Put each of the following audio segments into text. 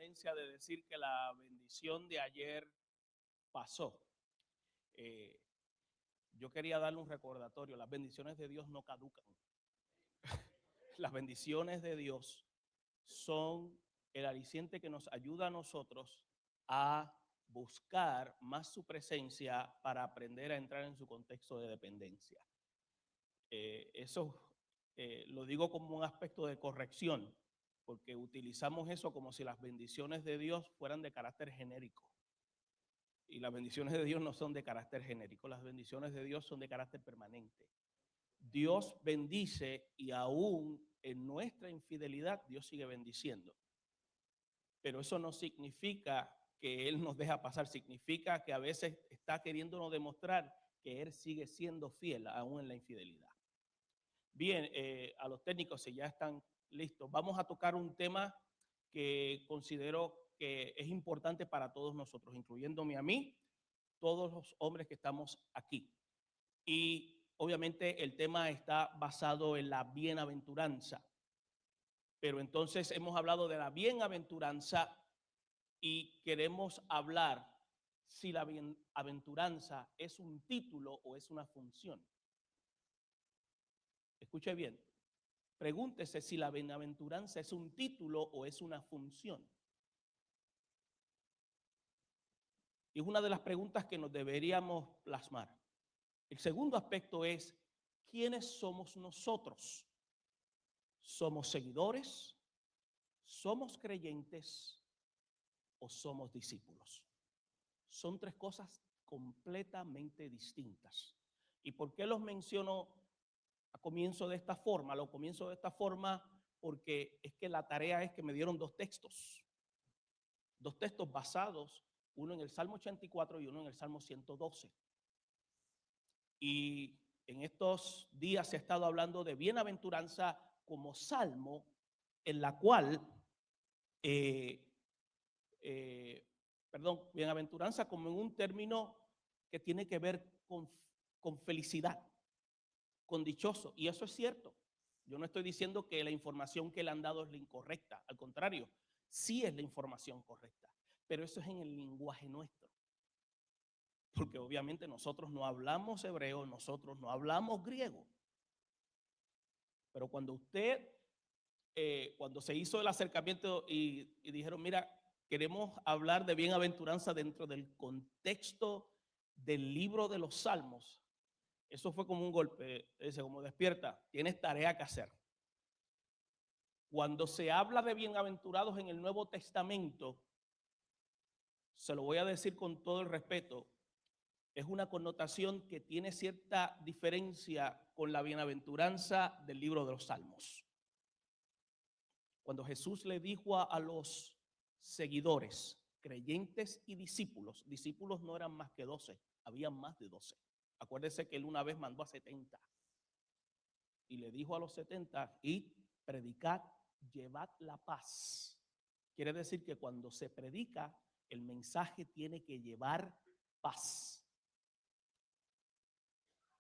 tendencia de decir que la bendición de ayer pasó. Eh, yo quería darle un recordatorio, las bendiciones de Dios no caducan. Las bendiciones de Dios son el aliciente que nos ayuda a nosotros a buscar más su presencia para aprender a entrar en su contexto de dependencia. Eso lo digo como un aspecto de corrección, porque utilizamos eso como si las bendiciones de Dios fueran de carácter genérico. Y las bendiciones de Dios no son de carácter genérico, las bendiciones de Dios son de carácter permanente. Dios bendice y aún en nuestra infidelidad Dios sigue bendiciendo. Pero eso no significa que Él nos deja pasar, significa que a veces está queriéndonos demostrar que Él sigue siendo fiel aún en la infidelidad. Bien, a los técnicos, si ya están listos, vamos a tocar un tema que considero que es importante para todos nosotros, incluyéndome a mí, todos los hombres que estamos aquí. Y obviamente el tema está basado en la bienaventuranza. Pero entonces hemos hablado de la bienaventuranza y queremos hablar si la bienaventuranza es un título o es una función. Escuche bien, pregúntese si la bienaventuranza es un título o es una función. Y es una de las preguntas que nos deberíamos plasmar. El segundo aspecto es, ¿quiénes somos nosotros? ¿Somos seguidores? ¿Somos creyentes? ¿O somos discípulos? Son tres cosas completamente distintas. ¿Y por qué los menciono a comienzo de esta forma? Lo comienzo de esta forma porque es que la tarea es que me dieron dos textos basados, uno en el Salmo 84 y uno en el Salmo 112. Y en estos días se ha estado hablando de bienaventuranza como salmo, en la cual, bienaventuranza como en un término que tiene que ver con felicidad, con dichoso. Y eso es cierto. Yo no estoy diciendo que la información que le han dado es la incorrecta. Al contrario, sí es la información correcta. Pero eso es en el lenguaje nuestro. Porque obviamente nosotros no hablamos hebreo, nosotros no hablamos griego. Pero cuando cuando se hizo el acercamiento y dijeron, mira, queremos hablar de bienaventuranza dentro del contexto del libro de los Salmos, eso fue como un golpe, dice, como despierta, tienes tarea que hacer. Cuando se habla de bienaventurados en el Nuevo Testamento, se lo voy a decir con todo el respeto, es una connotación que tiene cierta diferencia con la bienaventuranza del libro de los Salmos. Cuando Jesús le dijo a los seguidores, creyentes y discípulos no eran más que 12, había más de 12. Acuérdese que él una vez mandó a 70 y le dijo a los 70, id, predicad, llevad la paz. Quiere decir que cuando se predica, el mensaje tiene que llevar paz.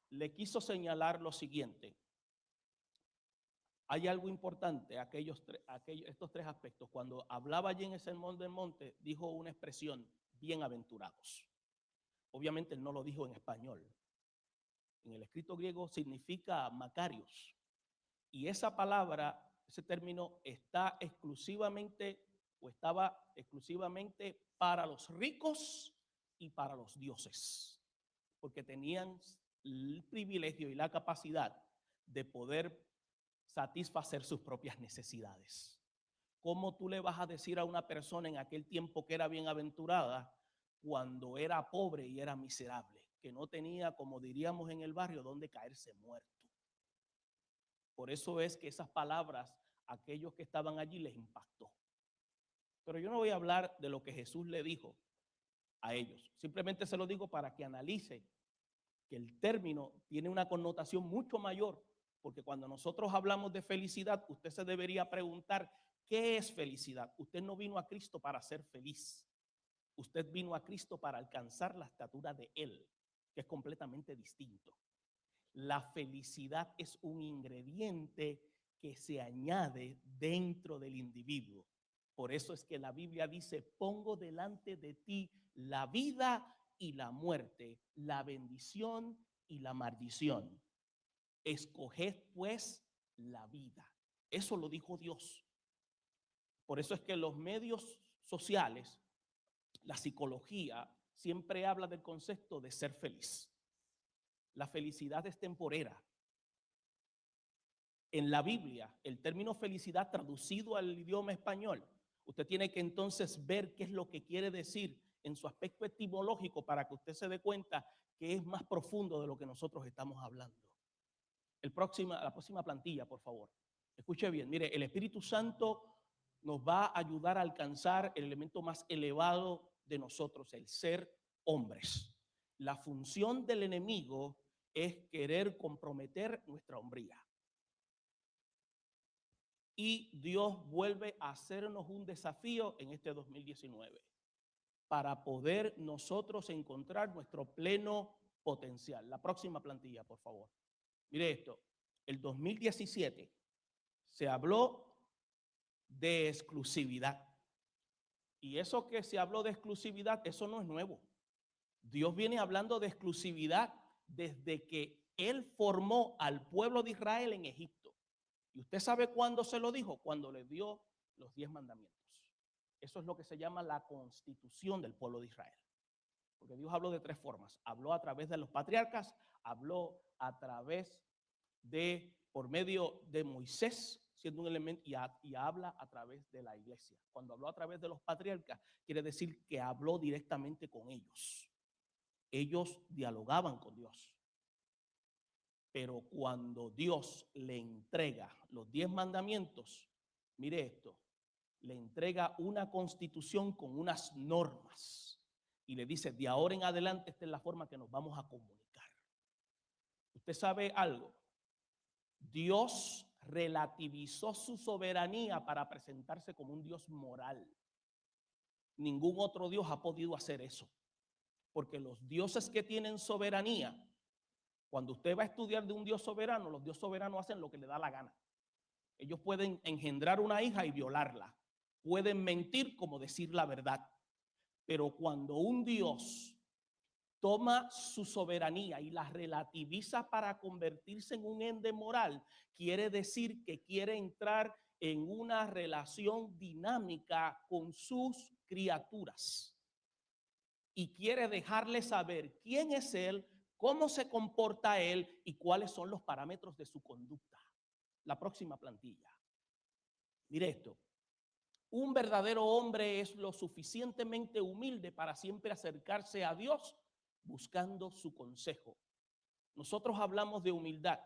Le quiso señalar lo siguiente. Hay algo importante, estos tres aspectos. Cuando hablaba allí en el Sermón del Monte, dijo una expresión, bienaventurados. Obviamente él no lo dijo en español. En el escrito griego significa Macarios. Y esa palabra, ese término estaba exclusivamente para los ricos y para los dioses. Porque tenían el privilegio y la capacidad de poder satisfacer sus propias necesidades. ¿Cómo tú le vas a decir a una persona en aquel tiempo que era bienaventurada cuando era pobre y era miserable? Que no tenía, como diríamos en el barrio, donde caerse muerto. Por eso es que esas palabras, a aquellos que estaban allí les impactó. Pero yo no voy a hablar de lo que Jesús le dijo a ellos. Simplemente se lo digo para que analice que el término tiene una connotación mucho mayor, porque cuando nosotros hablamos de felicidad, usted se debería preguntar, ¿qué es felicidad? Usted no vino a Cristo para ser feliz. Usted vino a Cristo para alcanzar la estatura de Él, que es completamente distinto. La felicidad es un ingrediente que se añade dentro del individuo. Por eso es que la Biblia dice, pongo delante de ti la vida y la muerte, la bendición y la maldición. Escoged pues la vida. Eso lo dijo Dios. Por eso es que los medios sociales, la psicología, siempre habla del concepto de ser feliz. La felicidad es temporera. En la Biblia, el término felicidad traducido al idioma español, usted tiene que entonces ver qué es lo que quiere decir en su aspecto etimológico para que usted se dé cuenta que es más profundo de lo que nosotros estamos hablando. La próxima plantilla, por favor. Escuche bien, mire, el Espíritu Santo nos va a ayudar a alcanzar el elemento más elevado de nosotros, el ser hombres. La función del enemigo es querer comprometer nuestra hombría. Y Dios vuelve a hacernos un desafío en este 2019 para poder nosotros encontrar nuestro pleno potencial. La próxima plantilla, por favor. Mire esto, el 2017 se habló de exclusividad. Y eso que se habló de exclusividad, eso no es nuevo. Dios viene hablando de exclusividad desde que Él formó al pueblo de Israel en Egipto. ¿Y usted sabe cuándo se lo dijo? Cuando le dio los 10 mandamientos. Eso es lo que se llama la constitución del pueblo de Israel. Porque Dios habló de 3 formas. Habló a través de los patriarcas, habló a través por medio de Moisés, siendo un elemento, y habla a través de la iglesia. Cuando habló a través de los patriarcas, quiere decir que habló directamente con ellos. Ellos dialogaban con Dios. Pero cuando Dios le entrega los 10 mandamientos, mire esto, le entrega una constitución con unas normas y le dice, de ahora en adelante esta es la forma que nos vamos a comunicar. ¿Usted sabe algo? Dios relativizó su soberanía para presentarse como un Dios moral. Ningún otro Dios ha podido hacer eso, porque los dioses que tienen soberanía, cuando usted va a estudiar de un Dios soberano, los dioses soberanos hacen lo que le da la gana. Ellos pueden engendrar una hija y violarla, pueden mentir como decir la verdad, pero cuando un Dios toma su soberanía y la relativiza para convertirse en un ente moral, quiere decir que quiere entrar en una relación dinámica con sus criaturas y quiere dejarle saber quién es Él, cómo se comporta Él y cuáles son los parámetros de su conducta. La próxima plantilla. Mire esto. Un verdadero hombre es lo suficientemente humilde para siempre acercarse a Dios buscando su consejo. Nosotros hablamos de humildad.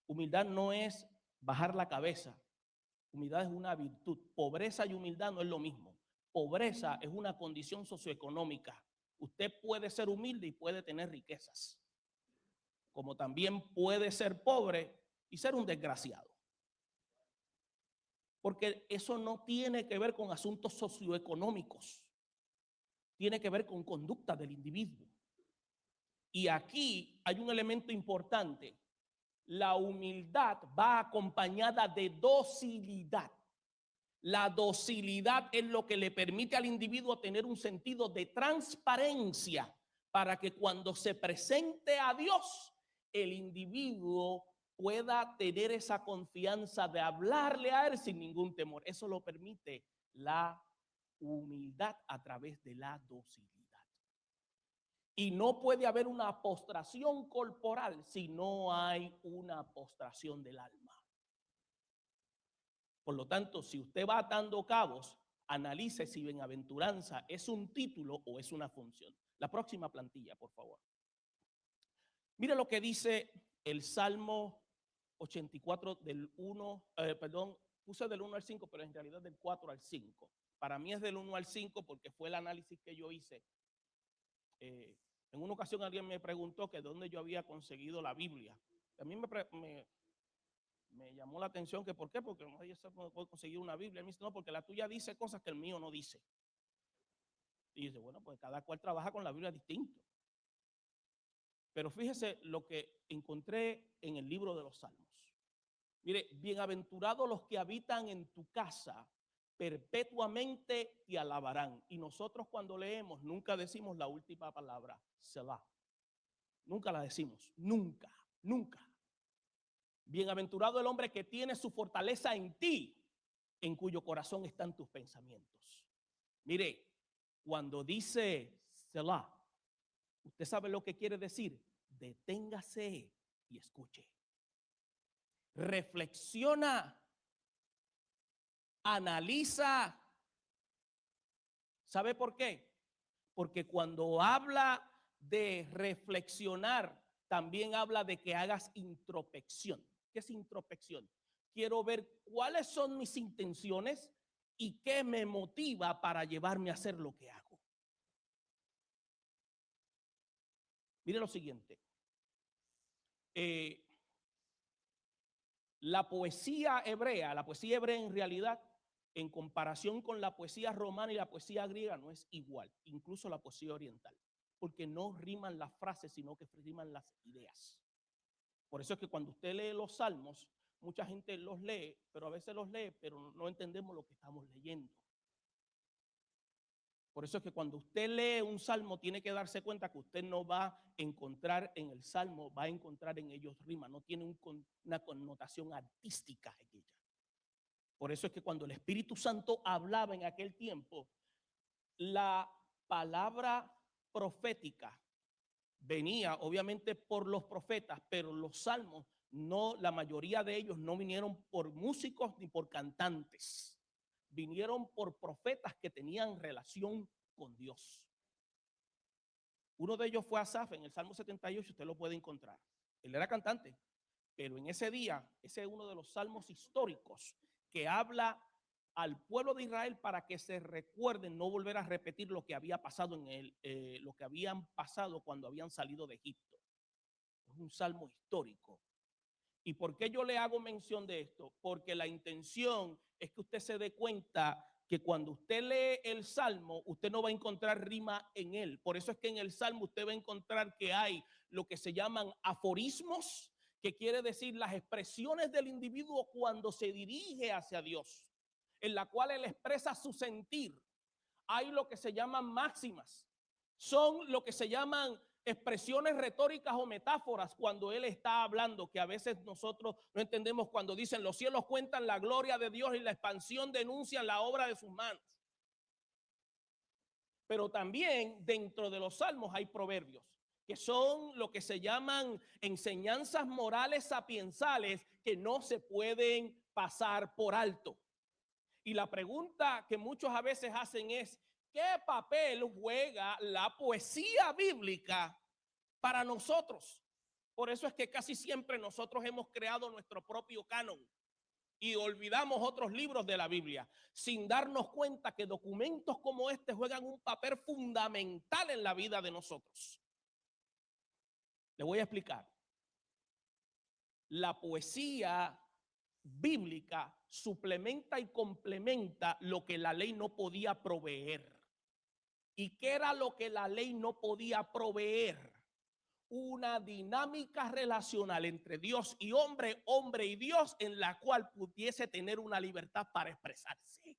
Humildad no es bajar la cabeza. Humildad es una virtud. Pobreza y humildad no es lo mismo. Pobreza es una condición socioeconómica. Usted puede ser humilde y puede tener riquezas, como también puede ser pobre y ser un desgraciado. Porque eso no tiene que ver con asuntos socioeconómicos, tiene que ver con conducta del individuo. Y aquí hay un elemento importante. La humildad va acompañada de docilidad. La docilidad es lo que le permite al individuo tener un sentido de transparencia para que cuando se presente a Dios, el individuo pueda tener esa confianza de hablarle a Él sin ningún temor. Eso lo permite la humildad a través de la docilidad. Y no puede haber una postración corporal si no hay una postración del alma. Por lo tanto, si usted va atando cabos, analice si bienaventuranza es un título o es una función. La próxima plantilla, por favor. Mire lo que dice el Salmo 84 del 1, puse del 1 al 5, pero en realidad del 4 al 5. Para mí es del 1 al 5 porque fue el análisis que yo hice. En una ocasión alguien me preguntó que dónde yo había conseguido la Biblia. A mí me llamó la atención que ¿por qué? Porque nadie se puede conseguir una Biblia. A mí dice, no, porque la tuya dice cosas que el mío no dice. Y dice, bueno, pues cada cual trabaja con la Biblia distinto. Pero fíjese lo que encontré en el libro de los Salmos. Mire, bienaventurados los que habitan en tu casa, perpetuamente te alabarán. Y nosotros cuando leemos nunca decimos la última palabra, Selah. Nunca la decimos, nunca, nunca. Bienaventurado el hombre que tiene su fortaleza en ti, en cuyo corazón están tus pensamientos. Mire, cuando dice Selah, usted sabe lo que quiere decir. Deténgase y escuche. Reflexiona, analiza. ¿Sabe por qué? Porque cuando habla de reflexionar, también habla de que hagas introspección. ¿Qué es introspección? Quiero ver cuáles son mis intenciones y qué me motiva para llevarme a hacer lo que hago. Mire lo siguiente. La poesía hebrea en realidad, en comparación con la poesía romana y la poesía griega, no es igual, incluso la poesía oriental, porque no riman las frases, sino que riman las ideas. Por eso es que cuando usted lee los salmos, mucha gente los lee, pero a veces los lee, pero no entendemos lo que estamos leyendo. Por eso es que cuando usted lee un salmo, tiene que darse cuenta que usted no va a encontrar en el salmo, va a encontrar en ellos rima, no tiene una connotación artística en ella. Por eso es que cuando el Espíritu Santo hablaba en aquel tiempo, la palabra profética venía obviamente por los profetas, pero los salmos, no, la mayoría de ellos no vinieron por músicos ni por cantantes. Vinieron por profetas que tenían relación con Dios. Uno de ellos fue Asaf en el Salmo 78, usted lo puede encontrar. Él era cantante, pero en ese día, ese es uno de los salmos históricos que habla al pueblo de Israel para que se recuerden no volver a repetir lo que había pasado lo que habían pasado cuando habían salido de Egipto. Es un salmo histórico. ¿Y por qué yo le hago mención de esto? Porque la intención es que usted se dé cuenta que cuando usted lee el salmo, usted no va a encontrar rima en él. Por eso es que en el salmo usted va a encontrar que hay lo que se llaman aforismos, que quiere decir las expresiones del individuo cuando se dirige hacia Dios, en la cual él expresa su sentir. Hay lo que se llaman máximas, son lo que se llaman expresiones retóricas o metáforas cuando él está hablando, que a veces nosotros no entendemos cuando dicen los cielos cuentan la gloria de Dios y la expansión denuncian la obra de sus manos. Pero también dentro de los salmos hay proverbios, que son lo que se llaman enseñanzas morales sapiensales que no se pueden pasar por alto. Y la pregunta que muchos a veces hacen es, ¿qué papel juega la poesía bíblica para nosotros? Por eso es que casi siempre nosotros hemos creado nuestro propio canon y olvidamos otros libros de la Biblia, sin darnos cuenta que documentos como este juegan un papel fundamental en la vida de nosotros. Le voy a explicar. La poesía bíblica suplementa y complementa lo que la ley no podía proveer. ¿Y qué era lo que la ley no podía proveer? Una dinámica relacional entre Dios y hombre, hombre y Dios, en la cual pudiese tener una libertad para expresarse.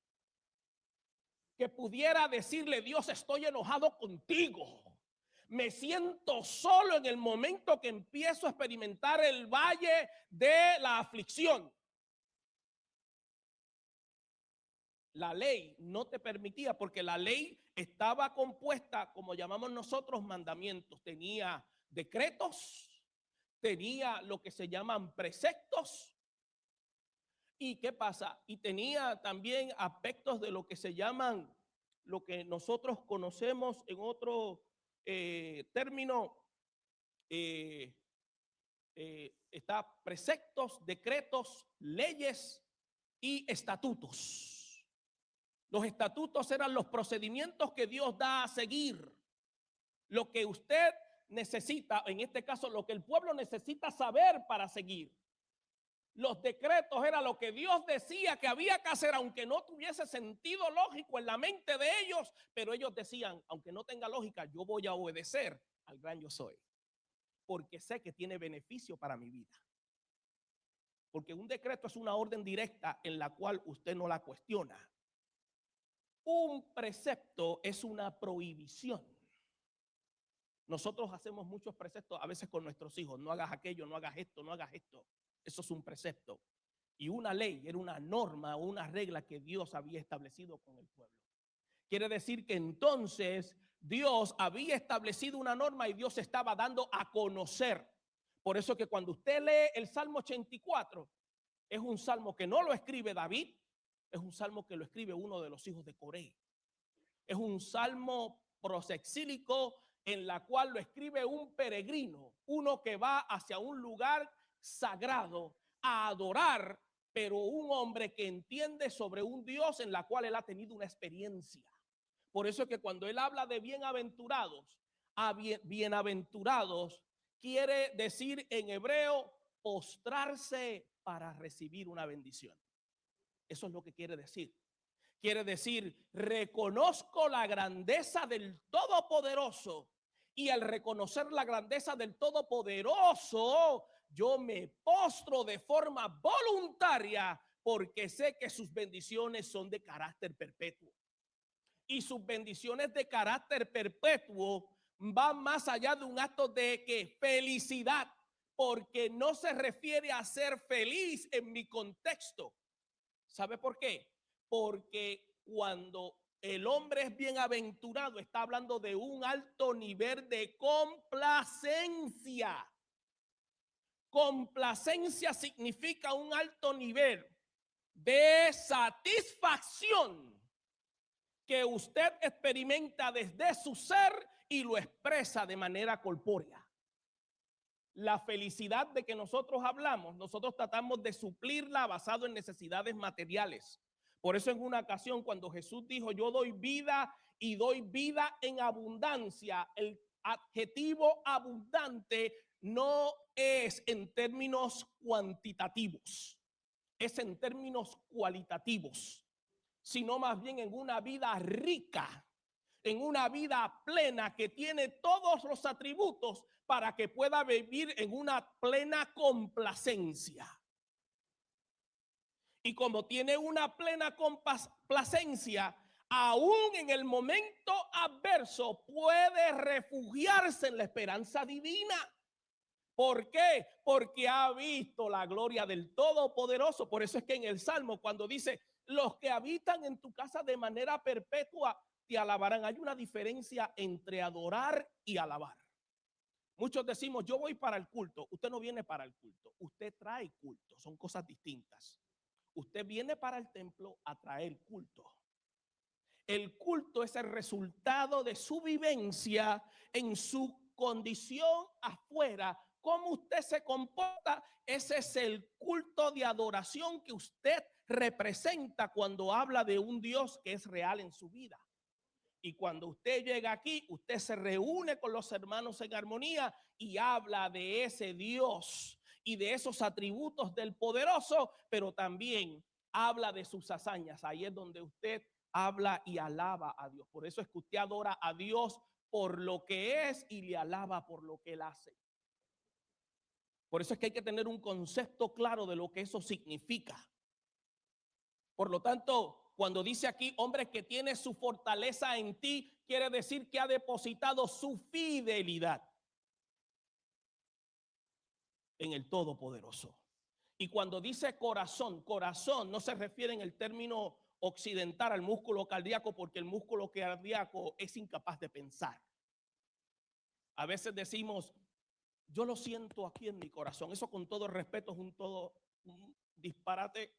Que pudiera decirle, Dios, estoy enojado contigo. Me siento solo en el momento que empiezo a experimentar el valle de la aflicción. La ley no te permitía, porque la ley estaba compuesta, como llamamos nosotros, mandamientos. Tenía decretos, tenía lo que se llaman preceptos. ¿Y qué pasa? Y tenía también aspectos de lo que se llaman, lo que nosotros conocemos en otro término, está preceptos, decretos, leyes y estatutos. Los estatutos eran los procedimientos que Dios da a seguir. Lo que usted necesita, en este caso, lo que el pueblo necesita saber para seguir. Los decretos era lo que Dios decía que había que hacer, aunque no tuviese sentido lógico en la mente de ellos, pero ellos decían, aunque no tenga lógica, yo voy a obedecer al gran yo soy, porque sé que tiene beneficio para mi vida. Porque un decreto es una orden directa en la cual usted no la cuestiona. un precepto es una prohibición. Nosotros hacemos muchos preceptos a veces con nuestros hijos. No hagas aquello, no hagas esto, no hagas esto. Eso es un precepto. Y una ley era una norma o una regla que Dios había establecido con el pueblo. Quiere decir que entonces Dios había establecido una norma y Dios estaba dando a conocer. Por eso que cuando usted lee el Salmo 84, es un salmo que no lo escribe David, es un salmo que lo escribe uno de los hijos de Coré. Es un salmo prosexílico en la cual lo escribe un peregrino, uno que va hacia un lugar sagrado a adorar, pero un hombre que entiende sobre un Dios en la cual él ha tenido una experiencia. Por eso es que cuando él habla de bienaventurados, bienaventurados quiere decir en hebreo postrarse para recibir una bendición. Eso es lo que quiere decir. Quiere decir, reconozco la grandeza del Todopoderoso, y al reconocer la grandeza del Todopoderoso, yo me postro de forma voluntaria porque sé que sus bendiciones son de carácter perpetuo. Y sus bendiciones de carácter perpetuo van más allá de un acto de que felicidad, porque no se refiere a ser feliz en mi contexto. ¿Sabe por qué? Porque cuando el hombre es bienaventurado, está hablando de un alto nivel de complacencia. Complacencia significa un alto nivel de satisfacción que usted experimenta desde su ser y lo expresa de manera corpórea. La felicidad de que nosotros hablamos, nosotros tratamos de suplirla basado en necesidades materiales. Por eso en una ocasión cuando Jesús dijo, yo doy vida y doy vida en abundancia, el adjetivo abundante no es en términos cuantitativos, es en términos cualitativos, sino más bien en una vida rica, en una vida plena que tiene todos los atributos para que pueda vivir en una plena complacencia. Y como tiene una plena complacencia, aún en el momento adverso puede refugiarse en la esperanza divina. ¿Por qué? Porque ha visto la gloria del Todopoderoso. Por eso es que en el Salmo cuando dice, los que habitan en tu casa de manera perpetua te alabarán. Hay una diferencia entre adorar y alabar. Muchos decimos, yo voy para el culto. Usted no viene para el culto, usted trae culto. Son cosas distintas. Usted viene para el templo a traer culto. El culto es el resultado de su vivencia en su condición afuera. Cómo usted se comporta, ese es el culto de adoración que usted representa cuando habla de un Dios que es real en su vida. Y cuando usted llega aquí, usted se reúne con los hermanos en armonía y habla de ese Dios y de esos atributos del poderoso, pero también habla de sus hazañas. Ahí es donde usted habla y alaba a Dios. Por eso es que usted adora a Dios por lo que es y le alaba por lo que él hace. Por eso es que hay que tener un concepto claro de lo que eso significa. Por lo tanto, cuando dice aquí, hombre que tiene su fortaleza en ti, quiere decir que ha depositado su fidelidad en el Todopoderoso. Y cuando dice corazón, corazón no se refiere en el término occidental al músculo cardíaco, porque el músculo cardíaco es incapaz de pensar. A veces decimos, yo lo siento aquí en mi corazón. Eso, con todo respeto, es un disparate,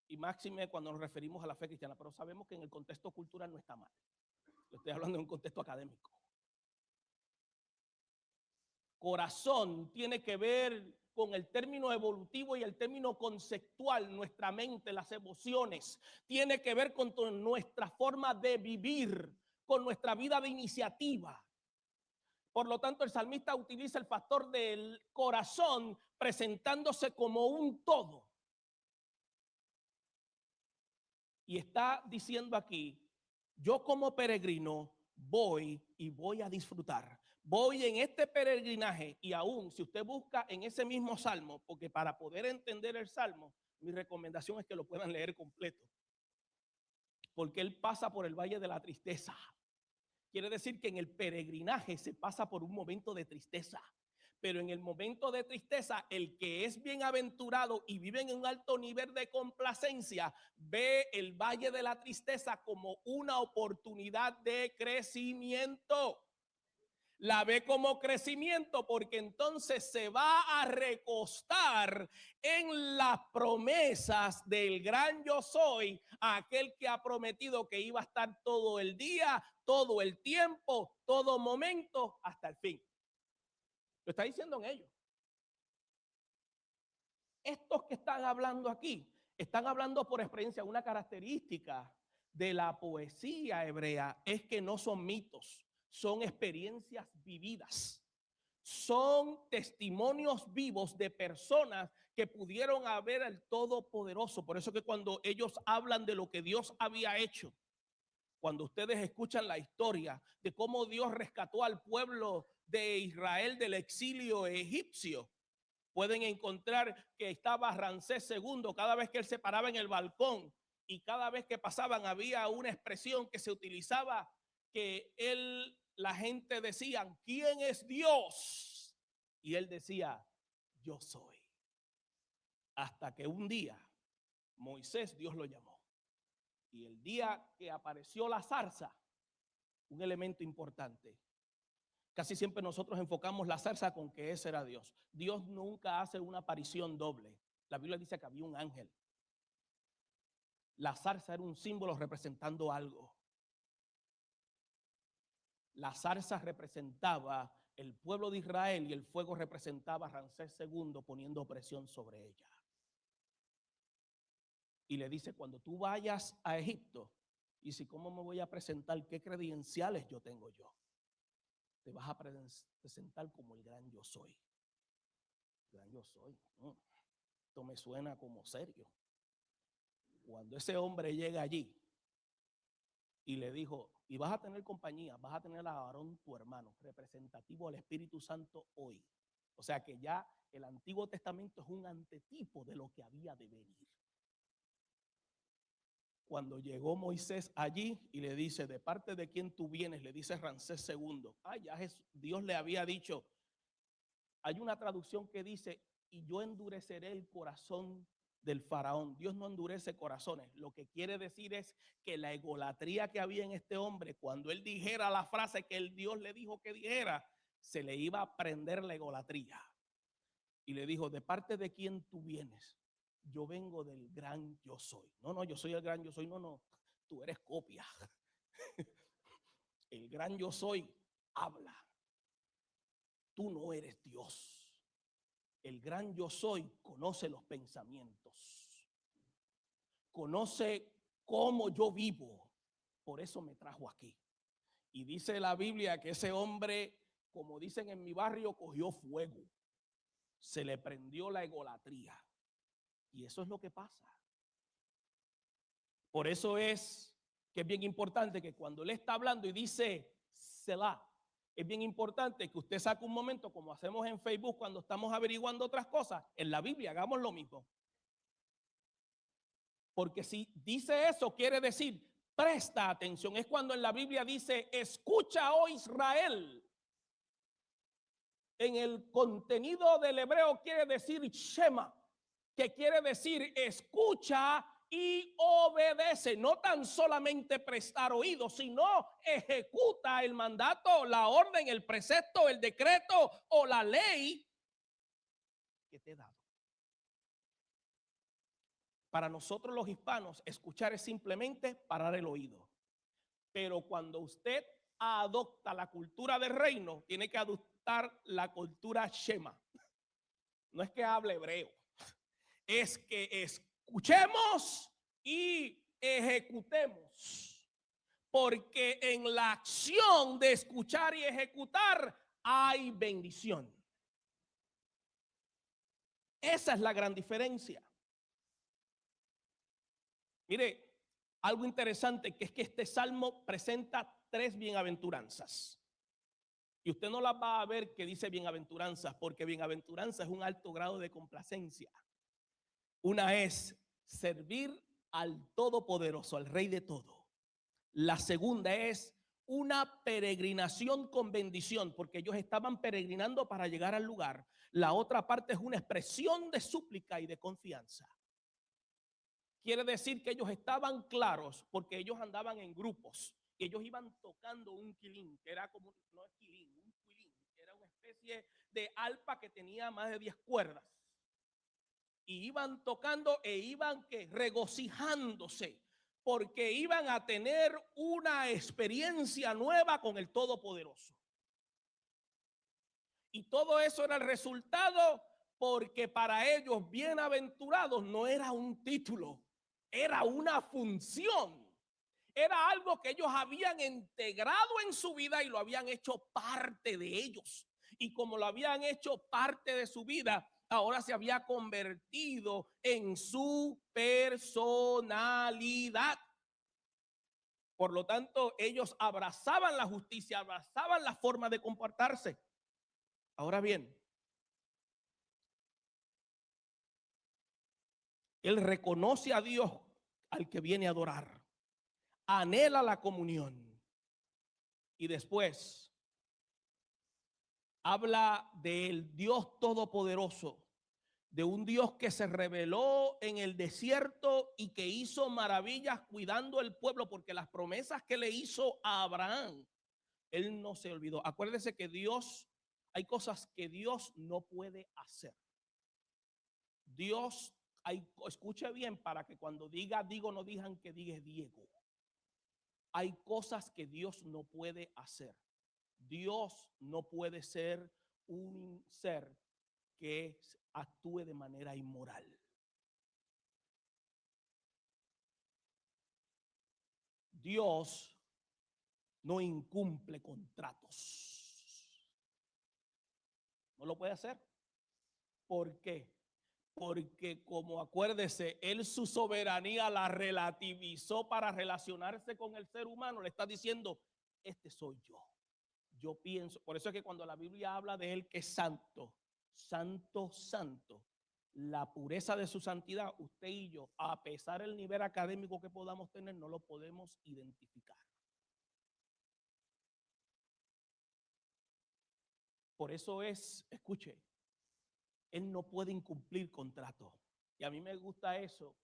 y máxime cuando nos referimos a la fe cristiana, pero sabemos que en el contexto cultural no está mal. Yo estoy hablando en un contexto académico. Corazón tiene que ver con el término evolutivo y el término conceptual, nuestra mente, las emociones. Tiene que ver con nuestra forma de vivir, con nuestra vida de iniciativa. Por lo tanto, el salmista utiliza el factor del corazón presentándose como un todo. Y está diciendo aquí, yo como peregrino voy y voy a disfrutar. Voy en este peregrinaje, y aún si usted busca en ese mismo salmo, porque para poder entender el salmo, mi recomendación es que lo puedan leer completo. porque él pasa por el valle de la tristeza. Quiere decir que en el peregrinaje se pasa por un momento de tristeza. Pero en el momento de tristeza, el que es bienaventurado y vive en un alto nivel de complacencia, ve el valle de la tristeza como una oportunidad de crecimiento. La ve como crecimiento porque entonces se va a recostar en las promesas del gran yo soy, aquel que ha prometido que iba a estar todo el día, todo el tiempo, todo momento, hasta el fin. Lo está diciendo en ellos. Estos que están hablando aquí, están hablando por experiencia. Una característica de la poesía hebrea es que no son mitos. Son experiencias vividas, son testimonios vivos de personas que pudieron ver al Todopoderoso. Por eso que cuando ellos hablan de lo que Dios había hecho, cuando ustedes escuchan la historia de cómo Dios rescató al pueblo de Israel del exilio egipcio, pueden encontrar que estaba Ramsés II, cada vez que él se paraba en el balcón y cada vez que pasaban había una expresión que se utilizaba, que la gente decía, ¿quién es Dios? Y él decía, yo soy. Hasta que un día Moisés, Dios lo llamó. Y el día que apareció la zarza, un elemento importante. Casi siempre nosotros enfocamos la zarza con que ese era Dios. Dios nunca hace una aparición doble. La Biblia dice que había un ángel. La zarza era un símbolo representando algo. La zarza representaba el pueblo de Israel y el fuego representaba a Ramsés II poniendo presión sobre ella. Y le dice, cuando tú vayas a Egipto, y si cómo me voy a presentar, qué credenciales yo tengo yo, te vas a presentar como el gran yo soy. El gran yo soy. Esto me suena como serio. Cuando ese hombre llega allí y le dijo, y vas a tener compañía, vas a tener a Aarón tu hermano, representativo del Espíritu Santo hoy. O sea que ya el Antiguo Testamento es un antetipo de lo que había de venir. Cuando llegó Moisés allí y le dice, de parte de quién tú vienes, le dice Ramsés II. Ya Dios le había dicho, hay una traducción que dice, y yo endureceré el corazón del faraón. Dios no endurece corazones. Lo que quiere decir es que la egolatría que había en este hombre, cuando él dijera la frase que el Dios le dijo que dijera, se le iba a prender la egolatría. Y le dijo, de parte de quién tú vienes. Yo vengo del gran yo soy. No, yo soy el gran yo soy. No, tú eres copia. El gran yo soy habla. Tú no eres Dios. El gran yo soy conoce los pensamientos. Conoce cómo yo vivo. Por eso me trajo aquí. Y dice la Biblia que ese hombre, como dicen en mi barrio, cogió fuego. Se le prendió la egolatría. Y eso es lo que pasa. Por eso es que es bien importante que cuando él está hablando y dice Selah, es bien importante que usted saque un momento, como hacemos en Facebook cuando estamos averiguando otras cosas, en la Biblia hagamos lo mismo. Porque si dice eso, quiere decir, presta atención. Es cuando en la Biblia dice, escucha, oh Israel. En el contenido del hebreo quiere decir Shema, que quiere decir escucha y obedece. No tan solamente prestar oído, sino ejecuta el mandato, la orden, el precepto, el decreto o la ley que te he dado. Para nosotros los hispanos, escuchar es simplemente parar el oído. Pero cuando usted adopta la cultura del reino, tiene que adoptar la cultura Shema. No es que hable hebreo, es que escuchemos y ejecutemos. Porque en la acción de escuchar y ejecutar hay bendición. Esa es la gran diferencia. Mire, algo interesante que es que este salmo presenta 3 bienaventuranzas. Y usted no las va a ver que dice bienaventuranzas, porque bienaventuranza es un alto grado de complacencia. Una es servir al Todopoderoso, al Rey de todo. La segunda es una peregrinación con bendición, porque ellos estaban peregrinando para llegar al lugar. La otra parte es una expresión de súplica y de confianza. Quiere decir que ellos estaban claros porque ellos andaban en grupos. Y ellos iban tocando un quilín, que era como, no es quilín, un quilín, era una especie de arpa que tenía más de 10 cuerdas. Y iban tocando e iban regocijándose, porque iban a tener una experiencia nueva con el Todopoderoso. Y todo eso era el resultado, porque para ellos bienaventurados no era un título, era una función. Era algo que ellos habían integrado en su vida y lo habían hecho parte de ellos. Y como lo habían hecho parte de su vida, ahora se había convertido en su personalidad. Por lo tanto, ellos abrazaban la justicia, abrazaban la forma de comportarse. Ahora bien, él reconoce a Dios al que viene a adorar, anhela la comunión y después habla del Dios todopoderoso, de un Dios que se reveló en el desierto y que hizo maravillas cuidando el pueblo, porque las promesas que le hizo a Abraham, él no se olvidó. Acuérdese que Dios, hay cosas que Dios no puede hacer. Dios, escuche bien para que cuando diga digo no digan que diga Diego. Hay cosas que Dios no puede hacer. Dios no puede ser un ser que actúe de manera inmoral. Dios no incumple contratos. No lo puede hacer. ¿Por qué? Porque como acuérdese, él su soberanía la relativizó para relacionarse con el ser humano. Le está diciendo, este soy yo. Yo pienso, por eso es que cuando la Biblia habla de él que es santo, santo, santo, la pureza de su santidad, usted y yo, a pesar del nivel académico que podamos tener, no lo podemos identificar. Por eso es, escuche, él no puede incumplir contrato. Y a mí me gusta eso.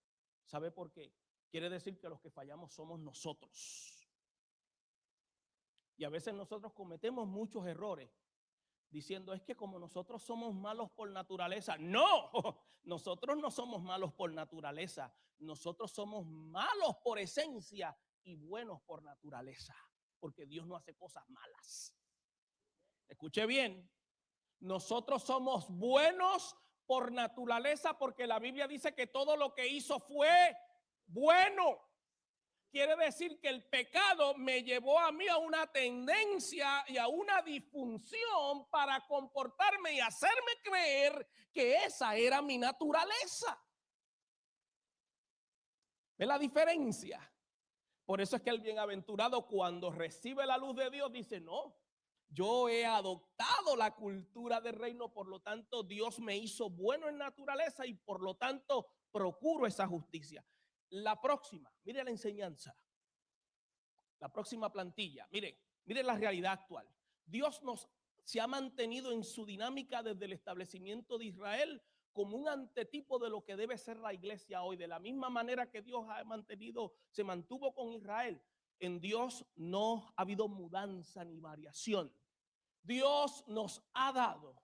¿Sabe por qué? Quiere decir que los que fallamos somos nosotros. Y a veces nosotros cometemos muchos errores diciendo es que como nosotros somos malos por naturaleza. No, nosotros no somos malos por naturaleza. Nosotros somos malos por esencia y buenos por naturaleza. Porque Dios no hace cosas malas. Escuche bien. Nosotros somos buenos por naturaleza porque la Biblia dice que todo lo que hizo fue bueno. Quiere decir que el pecado me llevó a mí a una tendencia y a una disfunción para comportarme y hacerme creer que esa era mi naturaleza. ¿Ve la diferencia? Por eso es que el bienaventurado cuando recibe la luz de Dios dice, no, yo he adoptado la cultura del reino, por lo tanto Dios me hizo bueno en naturaleza y por lo tanto procuro esa justicia. La próxima, mire la enseñanza. La próxima plantilla, mire la realidad actual. Dios se ha mantenido en su dinámica desde el establecimiento de Israel como un antetipo de lo que debe ser la iglesia hoy. De la misma manera que Dios se mantuvo con Israel, en Dios no ha habido mudanza ni variación. Dios nos ha dado,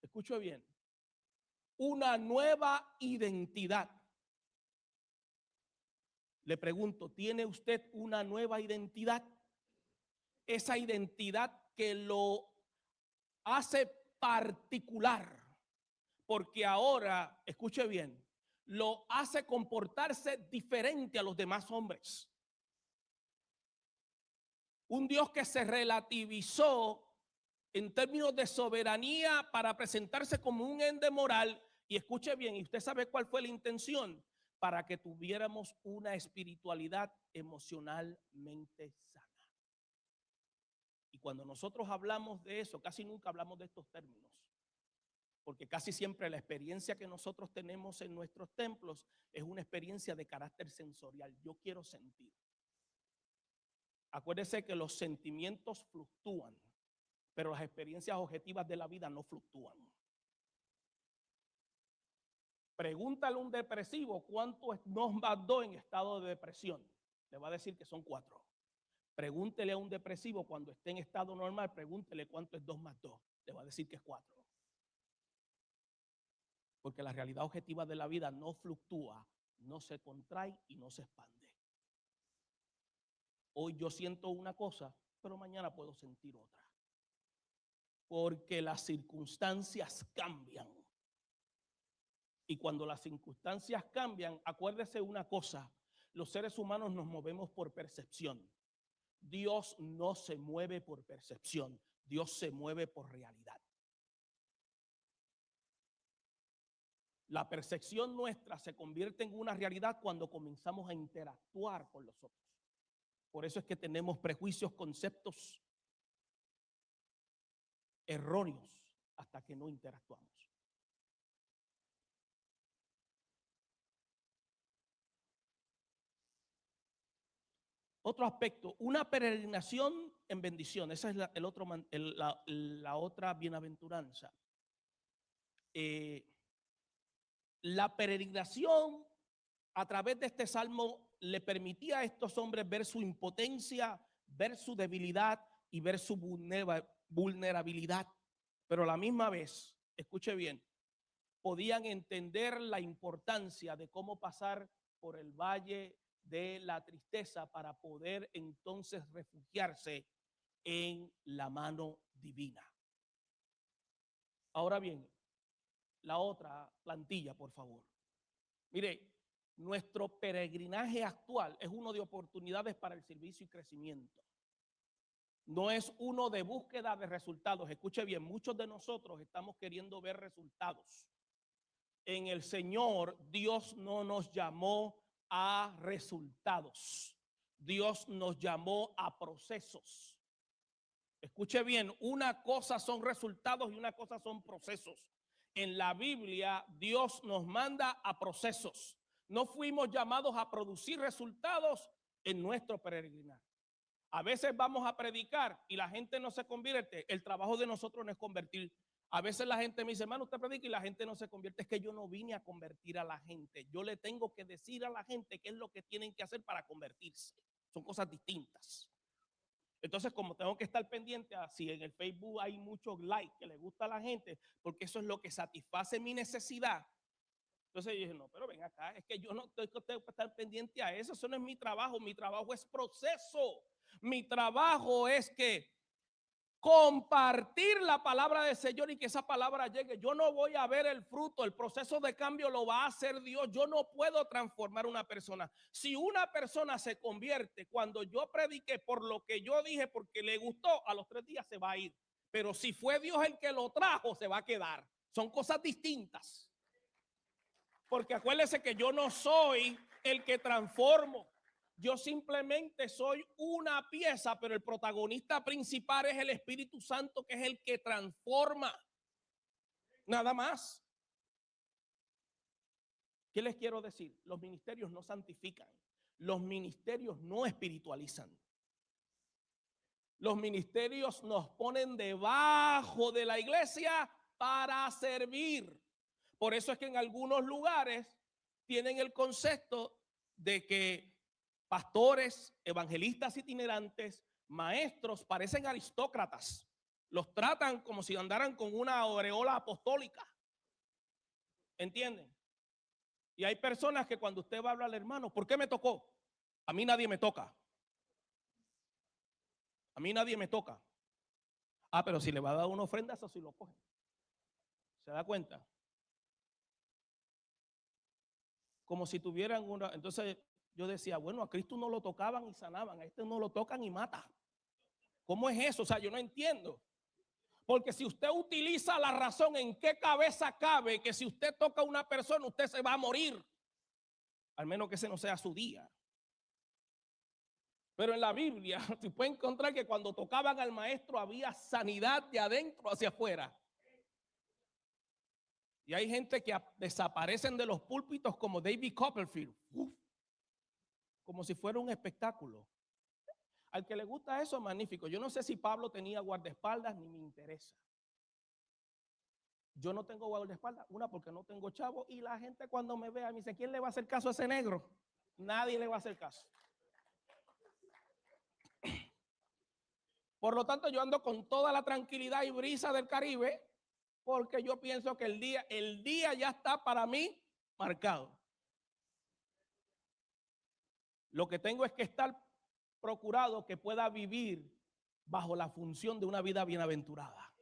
escuche bien, una nueva identidad. Le pregunto, ¿tiene usted una nueva identidad? Esa identidad que lo hace particular, porque ahora, escuche bien, lo hace comportarse diferente a los demás hombres. Un Dios que se relativizó en términos de soberanía para presentarse como un ente moral. Y escuche bien, y usted sabe cuál fue la intención, para que tuviéramos una espiritualidad emocionalmente sana. Y cuando nosotros hablamos de eso, casi nunca hablamos de estos términos, porque casi siempre la experiencia que nosotros tenemos en nuestros templos es una experiencia de carácter sensorial. Yo quiero sentir. Acuérdese que los sentimientos fluctúan, pero las experiencias objetivas de la vida no fluctúan. Pregúntale a un depresivo cuánto es 2 más 2 en estado de depresión. Le va a decir que son 4. Pregúntele a un depresivo cuando esté en estado normal, pregúntele cuánto es 2 más 2. Le va a decir que es 4. Porque la realidad objetiva de la vida no fluctúa, no se contrae y no se expande. Hoy yo siento una cosa, pero mañana puedo sentir otra. Porque las circunstancias cambian. Y cuando las circunstancias cambian, acuérdese una cosa, los seres humanos nos movemos por percepción. Dios no se mueve por percepción, Dios se mueve por realidad. La percepción nuestra se convierte en una realidad cuando comenzamos a interactuar con los otros. Por eso es que tenemos prejuicios, conceptos erróneos hasta que no interactuamos. Otro aspecto, una peregrinación en bendición. Esa es la otra bienaventuranza. La peregrinación a través de este salmo le permitía a estos hombres ver su impotencia, ver su debilidad y ver su vulnerabilidad. Pero a la misma vez, escuche bien, podían entender la importancia de cómo pasar por el valle de la tristeza para poder entonces refugiarse en la mano divina. Ahora bien, la otra plantilla, por favor. Mire, nuestro peregrinaje actual es uno de oportunidades para el servicio y crecimiento. No es uno de búsqueda de resultados. Escuche bien, muchos de nosotros estamos queriendo ver resultados. En el Señor, Dios no nos llamó a resultados. Dios nos llamó a procesos. Escuche bien, una cosa son resultados y una cosa son procesos. En la Biblia, Dios nos manda a procesos. No fuimos llamados a producir resultados en nuestro peregrinar. A veces vamos a predicar y la gente no se convierte. El trabajo de nosotros no es convertir. A veces la gente me dice, hermano, usted predica y la gente no se convierte. Es que yo no vine a convertir a la gente. Yo le tengo que decir a la gente qué es lo que tienen que hacer para convertirse. Son cosas distintas. Entonces, como tengo que estar pendiente a si en el Facebook hay muchos likes que le gusta a la gente, porque eso es lo que satisface mi necesidad. Entonces yo dije, no, pero ven acá, es que yo no tengo que estar pendiente a eso. Eso no es mi trabajo es proceso. Mi trabajo es que compartir la palabra del Señor y que esa palabra llegue. Yo no voy a ver el fruto, el proceso de cambio lo va a hacer Dios. Yo no puedo transformar una persona. Si una persona se convierte cuando yo prediqué por lo que yo dije porque le gustó, a los 3 días se va a ir. Pero si fue Dios el que lo trajo, se va a quedar. Son cosas distintas. Porque acuérdense que yo no soy el que transformo. Yo simplemente soy una pieza, pero el protagonista principal es el Espíritu Santo, que es el que transforma. Nada más. ¿Qué les quiero decir? Los ministerios no santifican. Los ministerios no espiritualizan. Los ministerios nos ponen debajo de la iglesia para servir. Por eso es que en algunos lugares tienen el concepto de que pastores, evangelistas itinerantes, maestros parecen aristócratas. Los tratan como si andaran con una aureola apostólica. ¿Entienden? Y hay personas que cuando usted va a hablar al hermano, ¿por qué me tocó? A mí nadie me toca. A mí nadie me toca. Ah, pero si le va a dar una ofrenda, eso sí lo coge. ¿Se da cuenta? Como si tuvieran una... Entonces yo decía, bueno, a Cristo no lo tocaban y sanaban, a este no lo tocan y mata. ¿Cómo es eso? O sea, yo no entiendo. Porque si usted utiliza la razón, ¿en qué cabeza cabe que si usted toca a una persona, usted se va a morir? Al menos que ese no sea su día. Pero en la Biblia se puede encontrar que cuando tocaban al maestro había sanidad de adentro hacia afuera. Y hay gente que desaparecen de los púlpitos como David Copperfield. Como si fuera un espectáculo. Al que le gusta eso, magnífico. Yo no sé si Pablo tenía guardaespaldas, ni me interesa. Yo no tengo guardaespaldas, una porque no tengo chavo, y la gente cuando me vea me dice, ¿quién le va a hacer caso a ese negro? Nadie le va a hacer caso. Por lo tanto, yo ando con toda la tranquilidad y brisa del Caribe, porque yo pienso que el día ya está para mí marcado. Lo que tengo es que estar procurado que pueda vivir bajo la función de una vida bienaventurada.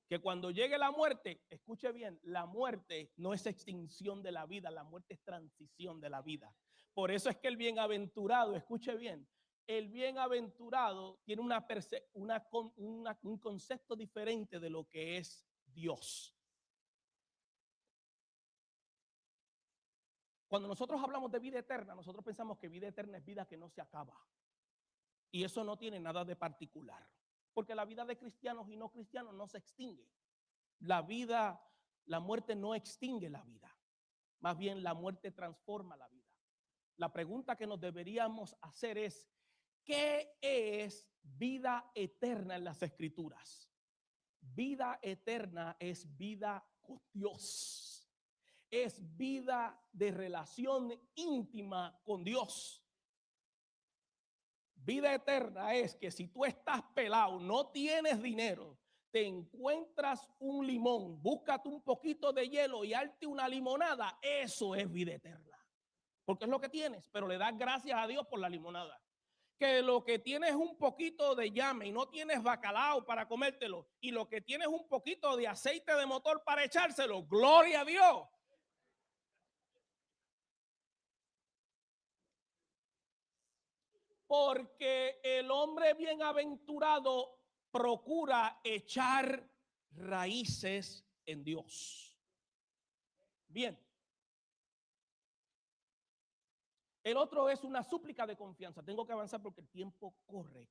Que cuando llegue la muerte, escuche bien, la muerte no es extinción de la vida, la muerte es transición de la vida. Por eso es que el bienaventurado, escuche bien, el bienaventurado tiene un concepto diferente de lo que es Dios. Cuando nosotros hablamos de vida eterna, nosotros pensamos que vida eterna es vida que no se acaba. Y eso no tiene nada de particular, porque la vida de cristianos y no cristianos no se extingue. La muerte no extingue la vida, más bien la muerte transforma la vida. La pregunta que nos deberíamos hacer es, ¿qué es vida eterna en las Escrituras? Vida eterna es vida con Dios, es vida de relación íntima con Dios. Vida eterna es que si tú estás pelado, no tienes dinero, te encuentras un limón, búscate un poquito de hielo y hazte una limonada, eso es vida eterna. Porque es lo que tienes, pero le das gracias a Dios por la limonada. Que lo que tienes es un poquito de llame y no tienes bacalao para comértelo, y lo que tienes es un poquito de aceite de motor para echárselo, gloria a Dios. Porque el hombre bienaventurado procura echar raíces en Dios. Bien. El otro es una súplica de confianza. Tengo que avanzar porque el tiempo corre.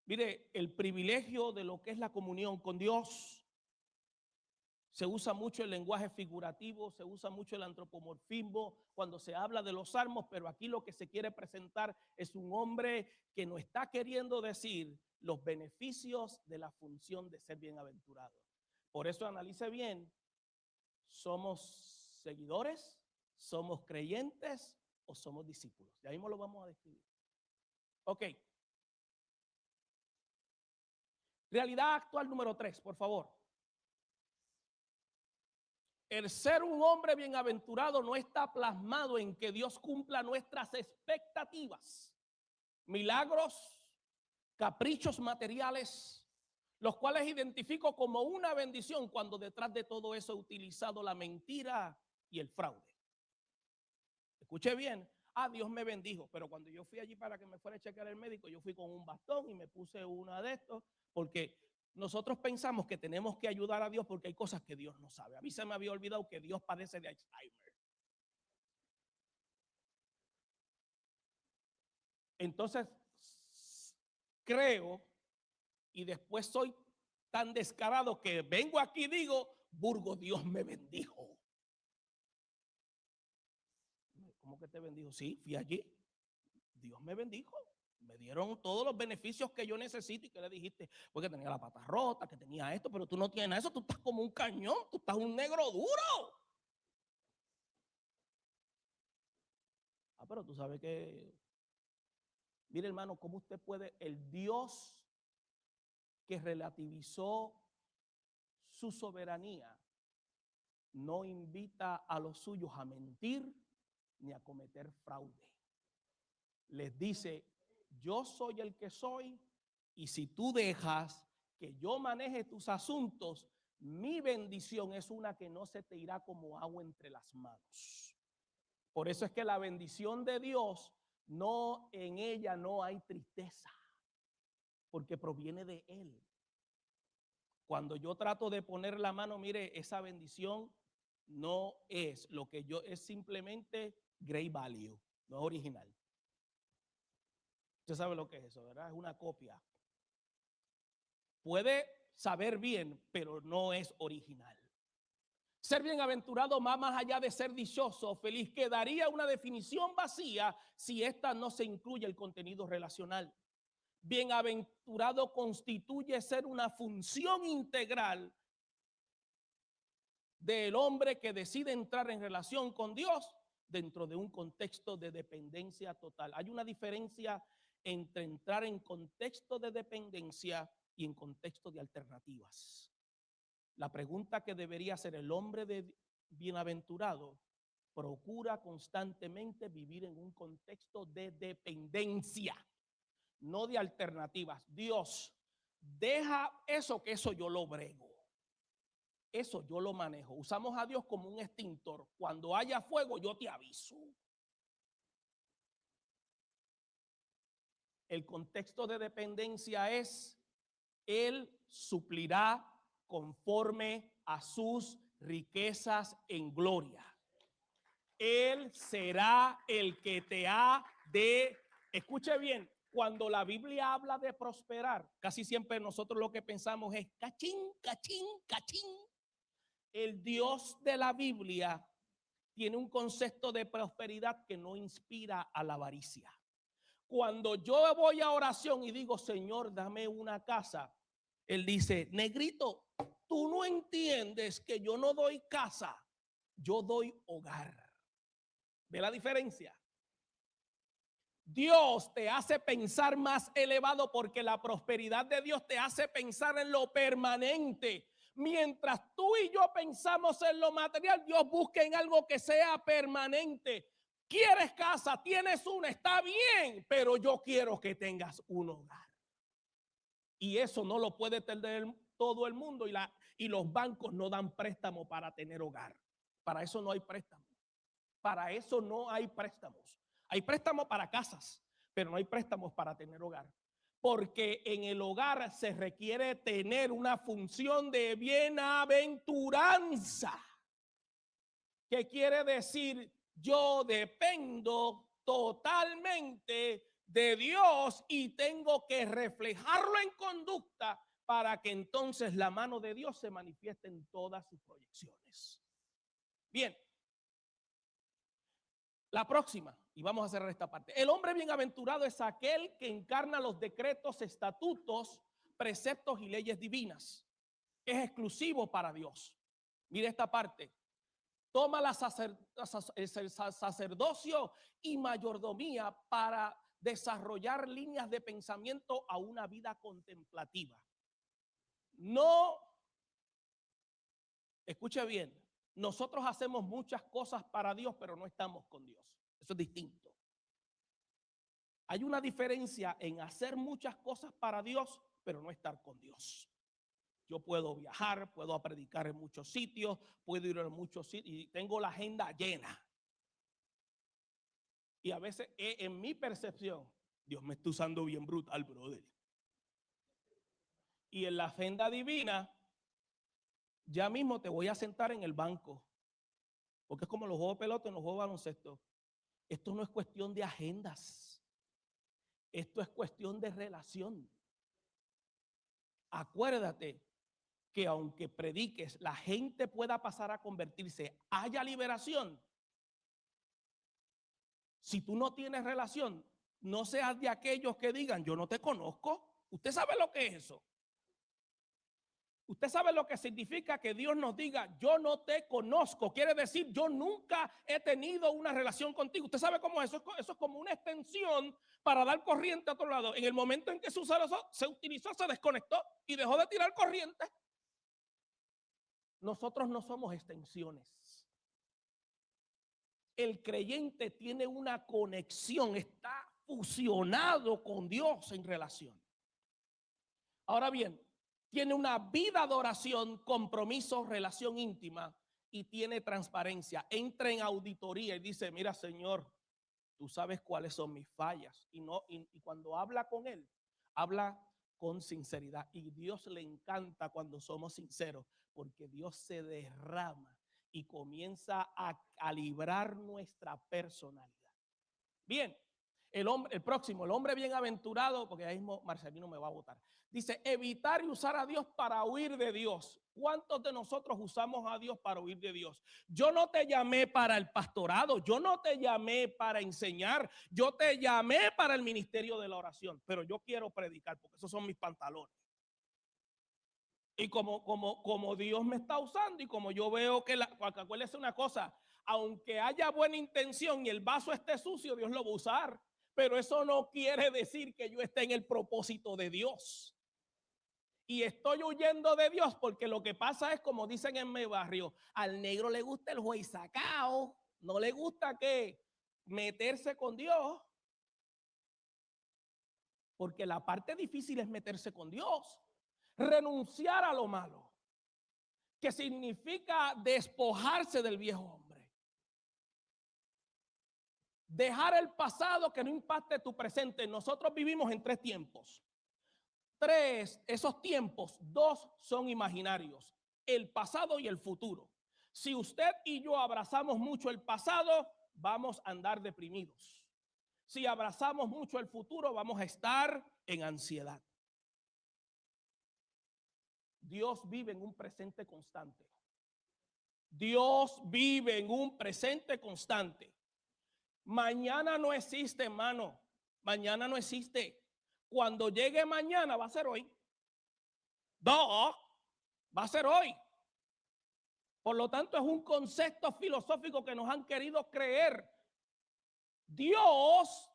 Mire, el privilegio de lo que es la comunión con Dios. Se usa mucho el lenguaje figurativo, se usa mucho el antropomorfismo cuando se habla de los salmos, pero aquí lo que se quiere presentar es un hombre que no está queriendo decir los beneficios de la función de ser bienaventurado. Por eso analice bien, ¿somos seguidores, somos creyentes o somos discípulos? Ya mismo lo vamos a describir. Ok. Realidad actual número 3, por favor. El ser un hombre bienaventurado no está plasmado en que Dios cumpla nuestras expectativas, milagros, caprichos materiales, los cuales identifico como una bendición cuando detrás de todo eso he utilizado la mentira y el fraude. Escuche bien, Dios me bendijo, pero cuando yo fui allí para que me fuera a chequear el médico, yo fui con un bastón y me puse una de estos, porque nosotros pensamos que tenemos que ayudar a Dios porque hay cosas que Dios no sabe. A mí se me había olvidado que Dios padece de Alzheimer. Entonces, creo, y después soy tan descarado que vengo aquí y digo, Burgo, Dios me bendijo. ¿Cómo que te bendijo? Sí, fui allí. Dios me bendijo. Me dieron todos los beneficios que yo necesito. ¿Y que le dijiste? Porque tenía la pata rota, que tenía esto, pero tú no tienes eso, tú estás como un cañón, tú estás un negro duro. Pero tú sabes que, mire hermano, cómo usted puede, el Dios que relativizó su soberanía, no invita a los suyos a mentir ni a cometer fraude. Les dice, yo soy el que soy, y si tú dejas que yo maneje tus asuntos, mi bendición es una que no se te irá como agua entre las manos. Por eso es que la bendición de Dios, no, en ella no hay tristeza, porque proviene de Él. Cuando yo trato de poner la mano, mire, esa bendición no es lo que yo, es simplemente great value, no es original. Usted sabe lo que es eso, ¿verdad? Es una copia. Puede saber bien, pero no es original. Ser bienaventurado va más allá de ser dichoso, feliz. Quedaría una definición vacía si esta no se incluye el contenido relacional. Bienaventurado constituye ser una función integral del hombre que decide entrar en relación con Dios dentro de un contexto de dependencia total. Hay una diferencia entre entrar en contexto de dependencia y en contexto de alternativas. La pregunta que debería hacer el hombre de bienaventurado: procura constantemente vivir en un contexto de dependencia, no de alternativas. Dios, deja eso, que eso yo lo brego. Eso yo lo manejo. Usamos a Dios como un extintor. Cuando haya fuego, yo te aviso. El contexto de dependencia es: Él suplirá conforme a sus riquezas en gloria. Él será el que te ha de... Escuche bien, cuando la Biblia habla de prosperar, casi siempre nosotros lo que pensamos es cachín, cachín, cachín. El Dios de la Biblia tiene un concepto de prosperidad que no inspira a la avaricia. Cuando yo voy a oración y digo, Señor, dame una casa, Él dice, negrito, tú no entiendes que yo no doy casa, yo doy hogar. ¿Ve la diferencia? Dios te hace pensar más elevado porque la prosperidad de Dios te hace pensar en lo permanente. Mientras tú y yo pensamos en lo material, Dios busca en algo que sea permanente. ¿Quieres casa? Tienes una, está bien, pero yo quiero que tengas un hogar. Y eso no lo puede tener todo el mundo, y los bancos no dan préstamo para tener hogar. Para eso no hay préstamo. Para eso no hay préstamos. Hay préstamos para casas, pero no hay préstamos para tener hogar. Porque en el hogar se requiere tener una función de bienaventuranza. ¿Qué quiere decir? Yo dependo totalmente de Dios y tengo que reflejarlo en conducta para que entonces la mano de Dios se manifieste en todas sus proyecciones. Bien. La próxima, y vamos a cerrar esta parte. El hombre bienaventurado es aquel que encarna los decretos, estatutos, preceptos y leyes divinas. Es exclusivo para Dios. Mire esta parte. Toma el sacerdocio y mayordomía para desarrollar líneas de pensamiento a una vida contemplativa. No, escuche bien, nosotros hacemos muchas cosas para Dios, pero no estamos con Dios. Eso es distinto. Hay una diferencia en hacer muchas cosas para Dios, pero no estar con Dios. Yo puedo viajar, puedo predicar en muchos sitios, puedo ir a muchos sitios y tengo la agenda llena. Y a veces, en mi percepción, Dios me está usando bien brutal, brother. Y en la agenda divina, ya mismo te voy a sentar en el banco. Porque es como los juegos de pelota y los juegos de baloncesto. Esto no es cuestión de agendas. Esto es cuestión de relación. Acuérdate que aunque prediques, la gente pueda pasar a convertirse, haya liberación. Si tú no tienes relación, no seas de aquellos que digan, yo no te conozco. ¿Usted sabe lo que es eso? Usted sabe lo que significa que Dios nos diga, yo no te conozco. Quiere decir, yo nunca he tenido una relación contigo. ¿Usted sabe cómo es eso? Eso es como una extensión para dar corriente a otro lado. En el momento en que se utilizó, se desconectó y dejó de tirar corriente. Nosotros no somos extensiones. El creyente tiene una conexión, está fusionado con Dios en relación. Ahora bien, tiene una vida de oración, compromiso, relación íntima y tiene transparencia. Entra en auditoría y dice, mira, Señor, tú sabes cuáles son mis fallas. Y cuando habla con Él, habla con sinceridad. Y Dios le encanta cuando somos sinceros, porque Dios se derrama y comienza a calibrar nuestra personalidad. Bien, el hombre bienaventurado, porque ahí mismo Marcelino me va a votar. Dice, evitar y usar a Dios para huir de Dios. ¿Cuántos de nosotros usamos a Dios para oír de Dios? Yo no te llamé para el pastorado, yo no te llamé para enseñar, yo te llamé para el ministerio de la oración, pero yo quiero predicar porque esos son mis pantalones. Y como Dios me está usando y como yo veo que, acuérdese una cosa, aunque haya buena intención y el vaso esté sucio, Dios lo va a usar. Pero eso no quiere decir que yo esté en el propósito de Dios. Y estoy huyendo de Dios porque lo que pasa es, como dicen en mi barrio, al negro le gusta el juez sacao, no le gusta que meterse con Dios. Porque la parte difícil es meterse con Dios, renunciar a lo malo, que significa despojarse del viejo hombre. Dejar el pasado que no impacte tu presente. Nosotros vivimos en 3 tiempos. Esos tiempos, 2 son imaginarios, el pasado y el futuro. Si usted y yo abrazamos mucho el pasado, vamos a andar deprimidos. Si abrazamos mucho el futuro, vamos a estar en ansiedad. Dios vive en un presente constante. Dios vive en un presente constante. Mañana no existe, hermano. Mañana no existe. Cuando llegue mañana va a ser hoy. No, va a ser hoy. Por lo tanto, es un concepto filosófico que nos han querido creer. Dios,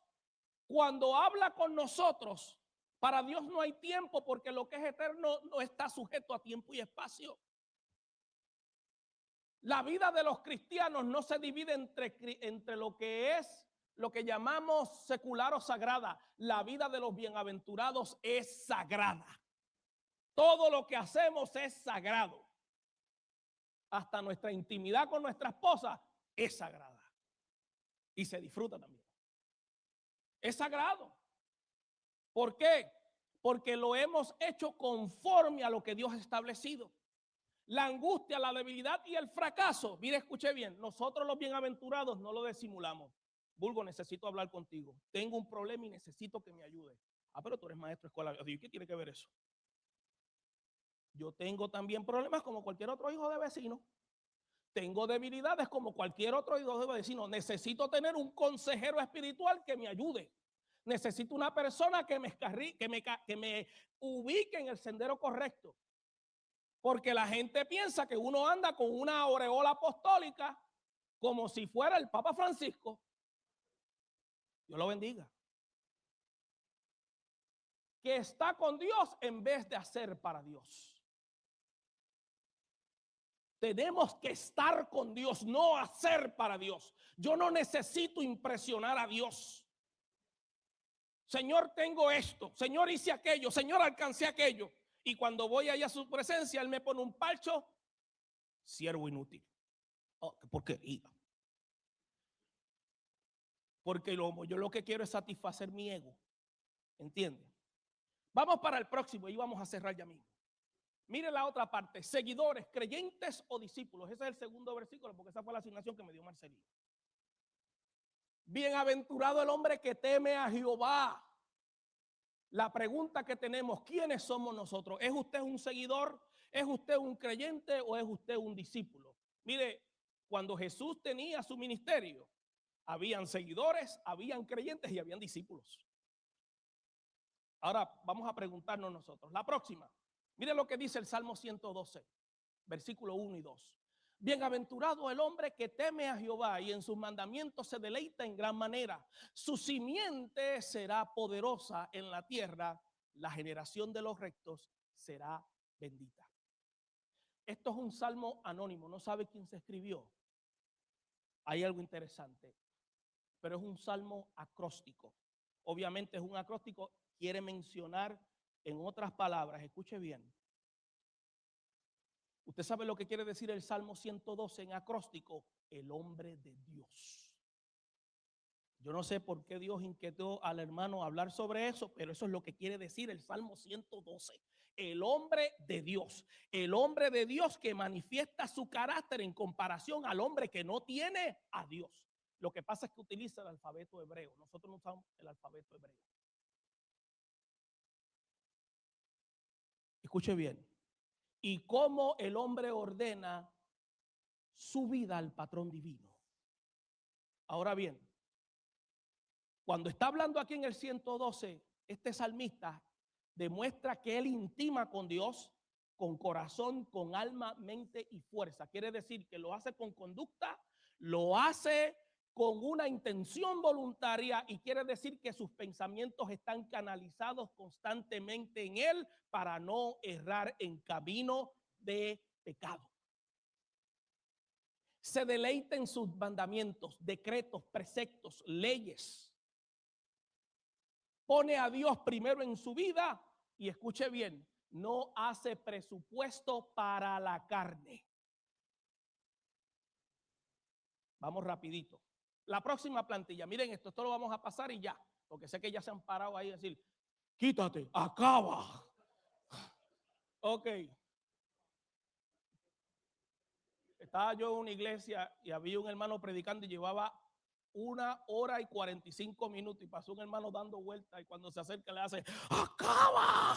cuando habla con nosotros, para Dios no hay tiempo porque lo que es eterno no está sujeto a tiempo y espacio. La vida de los cristianos no se divide entre lo que es lo que llamamos secular o sagrada. La vida de los bienaventurados es sagrada. Todo lo que hacemos es sagrado. Hasta nuestra intimidad con nuestra esposa es sagrada. Y se disfruta también. Es sagrado. ¿Por qué? Porque lo hemos hecho conforme a lo que Dios ha establecido. La angustia, la debilidad y el fracaso. Mire, escuche bien, nosotros los bienaventurados no lo disimulamos. Bulgo, necesito hablar contigo. Tengo un problema y necesito que me ayude. Ah, pero tú eres maestro de escuela. ¿Y qué tiene que ver eso? Yo tengo también problemas como cualquier otro hijo de vecino. Tengo debilidades como cualquier otro hijo de vecino. Necesito tener un consejero espiritual que me ayude. Necesito una persona que me ubique en el sendero correcto. Porque la gente piensa que uno anda con una aureola apostólica como si fuera el Papa Francisco. Dios lo bendiga. Que está con Dios en vez de hacer para Dios. Tenemos que estar con Dios, no hacer para Dios. Yo no necesito impresionar a Dios. Señor, tengo esto. Señor, hice aquello. Señor, alcancé aquello. Y cuando voy allá a su presencia, Él me pone un parcho. Siervo inútil. Oh, qué porquería. Porque yo lo que quiero es satisfacer mi ego. ¿Entiende? Vamos para el próximo y vamos a cerrar ya mismo. Mire la otra parte. Seguidores, creyentes o discípulos. Ese es el segundo versículo porque esa fue la asignación que me dio Marcelino. Bienaventurado el hombre que teme a Jehová. La pregunta que tenemos, ¿quiénes somos nosotros? ¿Es usted un seguidor? ¿Es usted un creyente o es usted un discípulo? Mire, cuando Jesús tenía su ministerio, habían seguidores, habían creyentes y habían discípulos. Ahora vamos a preguntarnos nosotros. La próxima, mire lo que dice el Salmo 112, versículo 1 y 2. Bienaventurado el hombre que teme a Jehová y en sus mandamientos se deleita en gran manera. Su simiente será poderosa en la tierra, la generación de los rectos será bendita. Esto es un salmo anónimo, no sabe quién se escribió. Hay algo interesante, pero es un salmo acróstico. Obviamente es un acróstico, quiere mencionar en otras palabras, escuche bien. ¿Usted sabe lo que quiere decir el Salmo 112 en acróstico? El hombre de Dios. Yo no sé por qué Dios inquietó al hermano a hablar sobre eso, pero eso es lo que quiere decir el Salmo 112. El hombre de Dios. El hombre de Dios que manifiesta su carácter en comparación al hombre que no tiene a Dios. Lo que pasa es que utiliza el alfabeto hebreo. Nosotros no usamos el alfabeto hebreo. Escuche bien. y cómo el hombre ordena su vida al patrón divino. Ahora bien, cuando está hablando aquí en el 112, este salmista demuestra que él intima con Dios con corazón, con alma, mente y fuerza. Quiere decir que lo hace con conducta, lo hace con una intención voluntaria y quiere decir que sus pensamientos están canalizados constantemente en él para no errar en camino de pecado. Se deleita en sus mandamientos, decretos, preceptos, leyes. Pone a Dios primero en su vida y escuche bien, no hace presupuesto para la carne. Vamos rapidito. La próxima plantilla, miren esto lo vamos a pasar y ya, porque sé que ya se han parado ahí a decir, quítate, acaba. Ok. Estaba yo en una iglesia y había un hermano predicando y llevaba 1 hora y 45 minutos y pasó un hermano dando vueltas y cuando se acerca le hace, ¡acaba!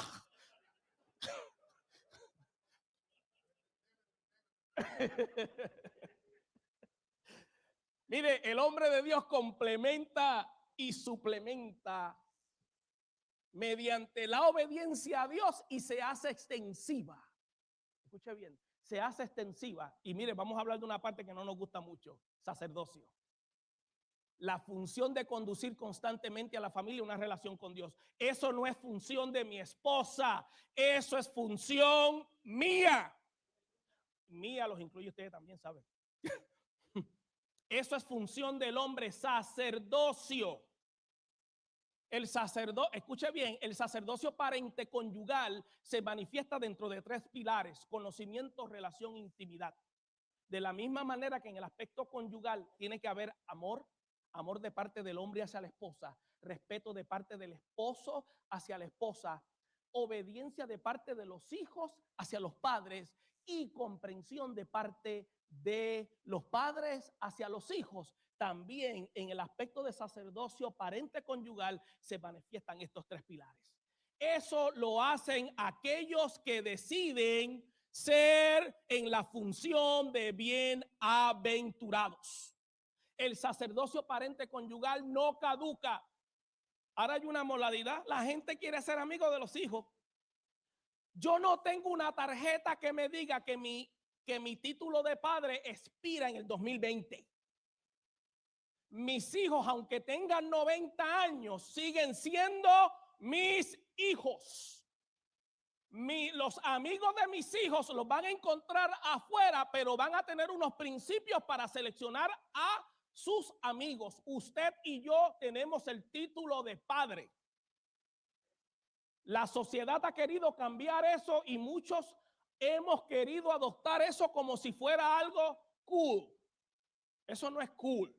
Mire, el hombre de Dios complementa y suplementa mediante la obediencia a Dios y se hace extensiva. Escuche bien, se hace extensiva. Y mire, vamos a hablar de una parte que no nos gusta mucho, sacerdocio. La función de conducir constantemente a la familia una relación con Dios. Eso no es función de mi esposa, eso es función mía. Mía los incluye ustedes también, ¿saben? Eso es función del hombre, sacerdocio. El sacerdocio, escuche bien, el sacerdocio parenteconyugal se manifiesta dentro de 3 pilares: conocimiento, relación, intimidad. De la misma manera que en el aspecto conyugal tiene que haber amor, amor de parte del hombre hacia la esposa, respeto de parte del esposo hacia la esposa, obediencia de parte de los hijos hacia los padres y comprensión de parte de los padres hacia los hijos. También en el aspecto de sacerdocio parente conyugal se manifiestan estos 3 pilares. Eso lo hacen aquellos que deciden ser en la función de bienaventurados. El sacerdocio parente conyugal no caduca. Ahora hay una modalidad, la gente quiere ser amigo de los hijos. Yo no tengo una tarjeta que me diga que mi título de padre expira en el 2020. Mis hijos, aunque tengan 90 años, siguen siendo mis hijos. Los amigos de mis hijos los van a encontrar afuera, pero van a tener unos principios para seleccionar a sus amigos. Usted y yo tenemos el título de padre. La sociedad ha querido cambiar eso y muchos hemos querido adoptar eso como si fuera algo cool. Eso no es cool.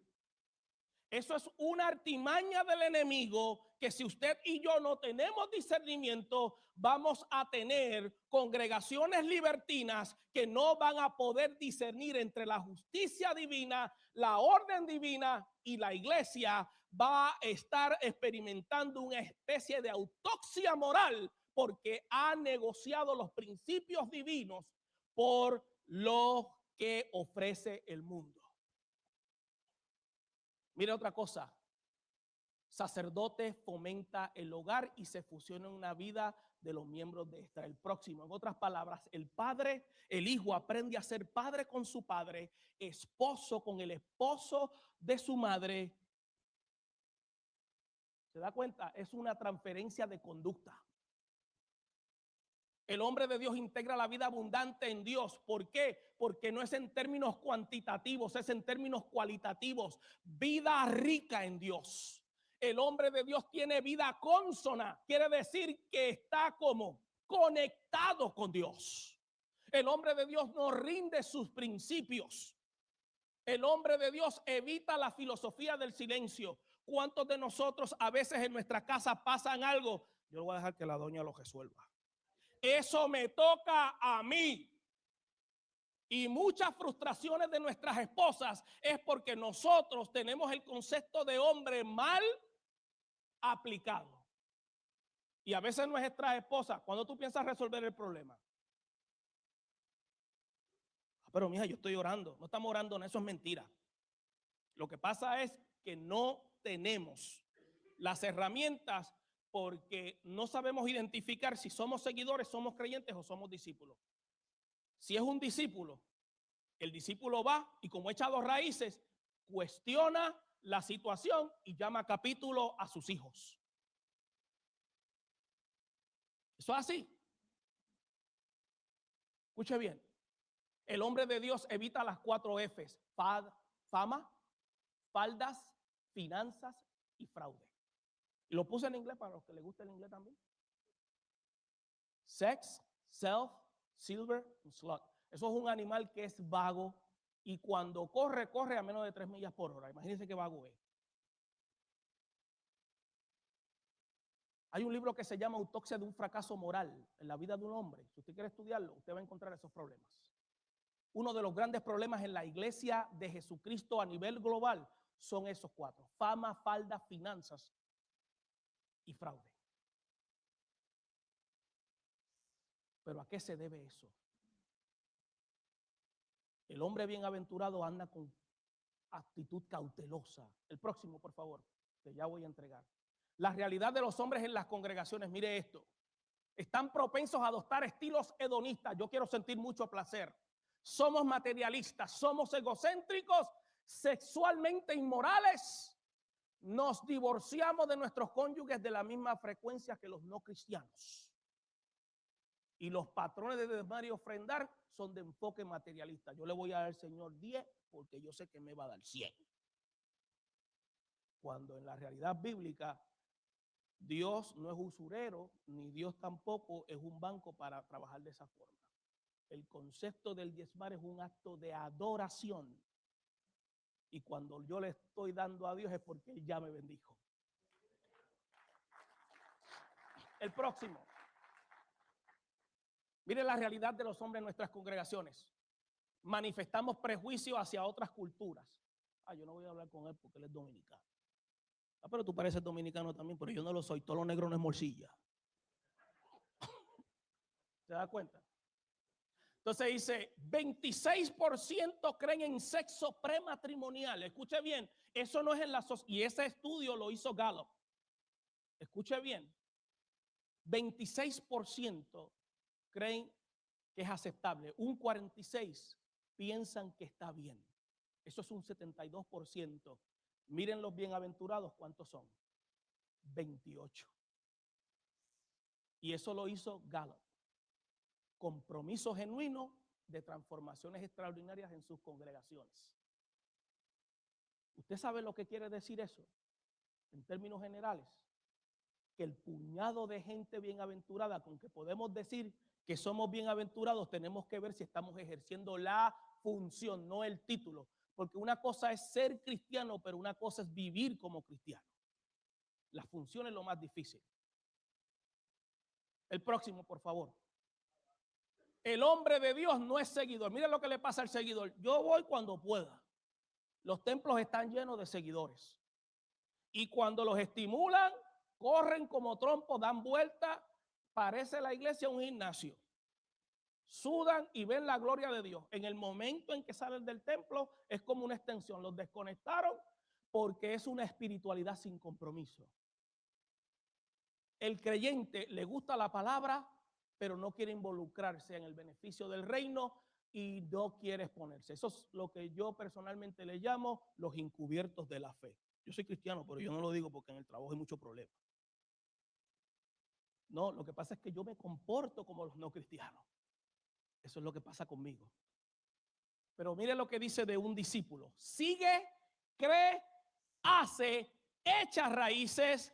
Eso es una artimaña del enemigo que si usted y yo no tenemos discernimiento, vamos a tener congregaciones libertinas que no van a poder discernir entre la justicia divina, la orden divina y la iglesia. Va a estar experimentando una especie de autopsia moral porque ha negociado los principios divinos por lo que ofrece el mundo. Mira otra cosa, sacerdote fomenta el hogar y se fusiona en una vida de los miembros de esta. El próximo, en otras palabras, el padre, el hijo aprende a ser padre con su padre, esposo con el esposo de su madre. ¿Se da cuenta? Es una transferencia de conducta. El hombre de Dios integra la vida abundante en Dios. ¿Por qué? Porque no es en términos cuantitativos, es en términos cualitativos. Vida rica en Dios. El hombre de Dios tiene vida consona. Quiere decir que está como conectado con Dios. El hombre de Dios no rinde sus principios. El hombre de Dios evita la filosofía del silencio. ¿Cuántos de nosotros a veces en nuestra casa pasan algo? Yo voy a dejar que la doña lo resuelva. Eso me toca a mí. Y muchas frustraciones de nuestras esposas es porque nosotros tenemos el concepto de hombre mal aplicado. Y a veces nuestras esposas, cuando tú piensas resolver el problema, Pero mija, yo estoy orando. No estamos orando, no, eso es mentira. Lo que pasa es que no tenemos las herramientas porque no sabemos identificar si somos seguidores, somos creyentes o somos discípulos. Si es un discípulo, el discípulo va y como echa dos raíces, cuestiona la situación y llama capítulo a sus hijos. Eso es así. Escuche bien. El hombre de Dios evita las 4 Fs: fama, faldas, finanzas y fraude. Y lo puse en inglés para los que les guste el inglés también. Sex, self, silver y slug. Eso es un animal que es vago y cuando corre, corre a menos de 3 millas por hora. Imagínense qué vago es. Hay un libro que se llama Autopsia de un fracaso moral en la vida de un hombre. Si usted quiere estudiarlo, usted va a encontrar esos problemas. Uno de los grandes problemas en la iglesia de Jesucristo a nivel global son esos 4: fama, falda, finanzas y fraude. ¿Pero a qué se debe eso? El hombre bienaventurado anda con actitud cautelosa. El próximo, por favor, que ya voy a entregar. La realidad de los hombres en las congregaciones, mire esto, están propensos a adoptar estilos hedonistas. Yo quiero sentir mucho placer. Somos materialistas, somos egocéntricos, sexualmente inmorales. Nos divorciamos de nuestros cónyuges de la misma frecuencia que los no cristianos. Y los patrones de diezmar y ofrendar son de enfoque materialista. Yo le voy a dar al Señor 10 porque yo sé que me va a dar 100. Cuando en la realidad bíblica Dios no es usurero, ni Dios tampoco es un banco para trabajar de esa forma. El concepto del diezmar es un acto de adoración. Y cuando yo le estoy dando a Dios es porque Él ya me bendijo. El próximo. Mire la realidad de los hombres en nuestras congregaciones. Manifestamos prejuicio hacia otras culturas. Yo no voy a hablar con él porque él es dominicano. Pero tú pareces dominicano también, pero yo no lo soy. Todo lo negro no es morcilla. ¿Se da cuenta? Entonces dice, 26% creen en sexo prematrimonial. Escuche bien, eso no es en la sociedad. Y ese estudio lo hizo Gallup. Escuche bien, 26% creen que es aceptable. Un 46% piensan que está bien. Eso es un 72%. Miren los bienaventurados, ¿cuántos son? 28. Y eso lo hizo Gallup. Compromiso genuino de transformaciones extraordinarias en sus congregaciones. ¿Usted sabe lo que quiere decir eso? En términos generales, que el puñado de gente bienaventurada con que podemos decir que somos bienaventurados, tenemos que ver si estamos ejerciendo la función, no el título. Porque una cosa es ser cristiano, pero una cosa es vivir como cristiano. La función es lo más difícil. El próximo, por favor. El hombre de Dios no es seguidor. Mira lo que le pasa al seguidor. Yo voy cuando pueda. Los templos están llenos de seguidores. Y cuando los estimulan, corren como trompos, dan vuelta. Parece la iglesia un gimnasio. Sudan y ven la gloria de Dios. En el momento en que salen del templo es como una extensión. Los desconectaron porque es una espiritualidad sin compromiso. El creyente le gusta la palabra, pero no quiere involucrarse en el beneficio del reino y no quiere exponerse. Eso es lo que yo personalmente le llamo los encubiertos de la fe. Yo soy cristiano, pero yo no lo digo porque en el trabajo hay muchos problemas. No, lo que pasa es que yo me comporto como los no cristianos. Eso es lo que pasa conmigo. Pero mire lo que dice de un discípulo. Sigue, cree, hace, echa raíces,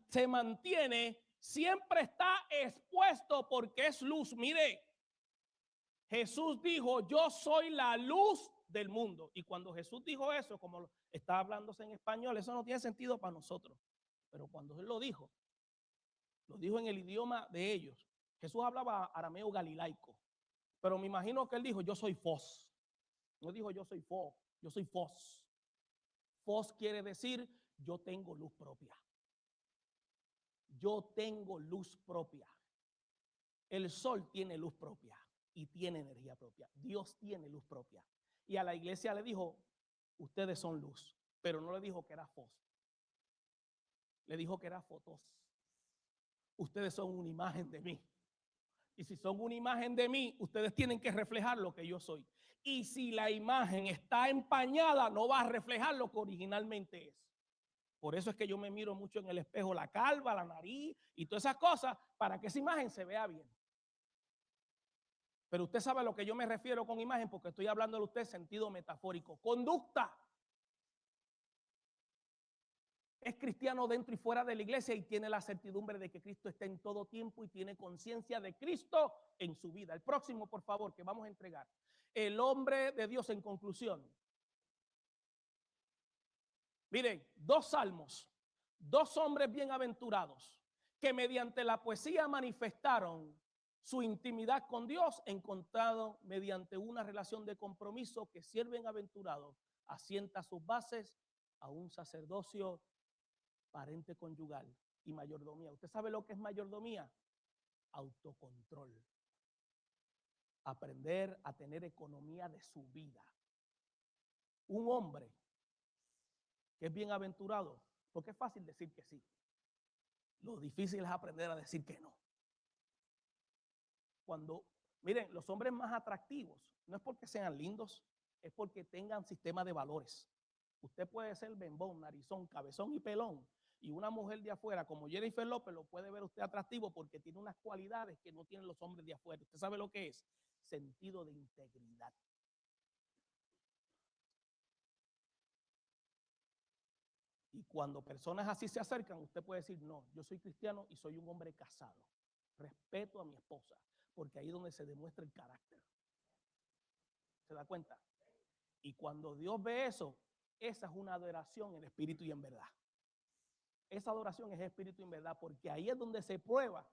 se mantiene, siempre está expuesto porque es luz. Mire, Jesús dijo, yo soy la luz del mundo. Y cuando Jesús dijo eso, como está hablándose en español, eso no tiene sentido para nosotros. Pero cuando Él lo dijo en el idioma de ellos. Jesús hablaba arameo galilaico. Pero me imagino que Él dijo, yo soy Fos. No dijo yo soy Fo, yo soy Fos. Fos quiere decir, yo tengo luz propia. Yo tengo luz propia. El sol tiene luz propia y tiene energía propia. Dios tiene luz propia. Y a la iglesia le dijo, ustedes son luz, pero no le dijo que era fos. Le dijo que era fotos. Ustedes son una imagen de mí. Y si son una imagen de mí, ustedes tienen que reflejar lo que yo soy. Y si la imagen está empañada, no va a reflejar lo que originalmente es. Por eso es que yo me miro mucho en el espejo, la calva, la nariz y todas esas cosas, para que esa imagen se vea bien. Pero usted sabe a lo que yo me refiero con imagen, porque estoy hablando de usted en sentido metafórico. Conducta. Es cristiano dentro y fuera de la iglesia y tiene la certidumbre de que Cristo está en todo tiempo y tiene conciencia de Cristo en su vida. El próximo, por favor, que vamos a entregar. El hombre de Dios, en conclusión. Miren, 2 salmos, 2 hombres bienaventurados que mediante la poesía manifestaron su intimidad con Dios, encontrado mediante una relación de compromiso que sirven aventurado, asienta sus bases a un sacerdocio parente conyugal y mayordomía. ¿Usted sabe lo que es mayordomía? Autocontrol. Aprender a tener economía de su vida. Un hombre que es bienaventurado, porque es fácil decir que sí. Lo difícil es aprender a decir que no. Cuando, miren, los hombres más atractivos no es porque sean lindos, es porque tengan sistema de valores. Usted puede ser bembón, narizón, cabezón y pelón, y una mujer de afuera como Jennifer López lo puede ver usted atractivo porque tiene unas cualidades que no tienen los hombres de afuera. ¿Usted sabe lo que es? Sentido de integridad. Y cuando personas así se acercan, usted puede decir, no, yo soy cristiano y soy un hombre casado. Respeto a mi esposa, porque ahí es donde se demuestra el carácter. ¿Se da cuenta? Y cuando Dios ve eso, esa es una adoración en espíritu y en verdad. Esa adoración es espíritu y en verdad, porque ahí es donde se prueba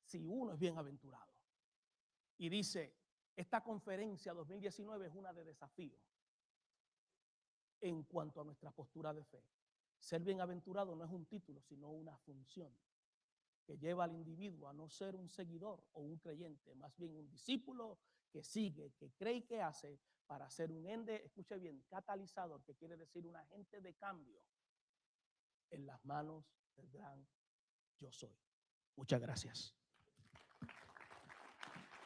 si uno es bienaventurado. Y dice, esta conferencia 2019 es una de desafío en cuanto a nuestra postura de fe. Ser bienaventurado no es un título, sino una función que lleva al individuo a no ser un seguidor o un creyente, más bien un discípulo que sigue, que cree y que hace para ser un ente, escuche bien, catalizador, que quiere decir un agente de cambio en las manos del gran yo soy. Muchas gracias.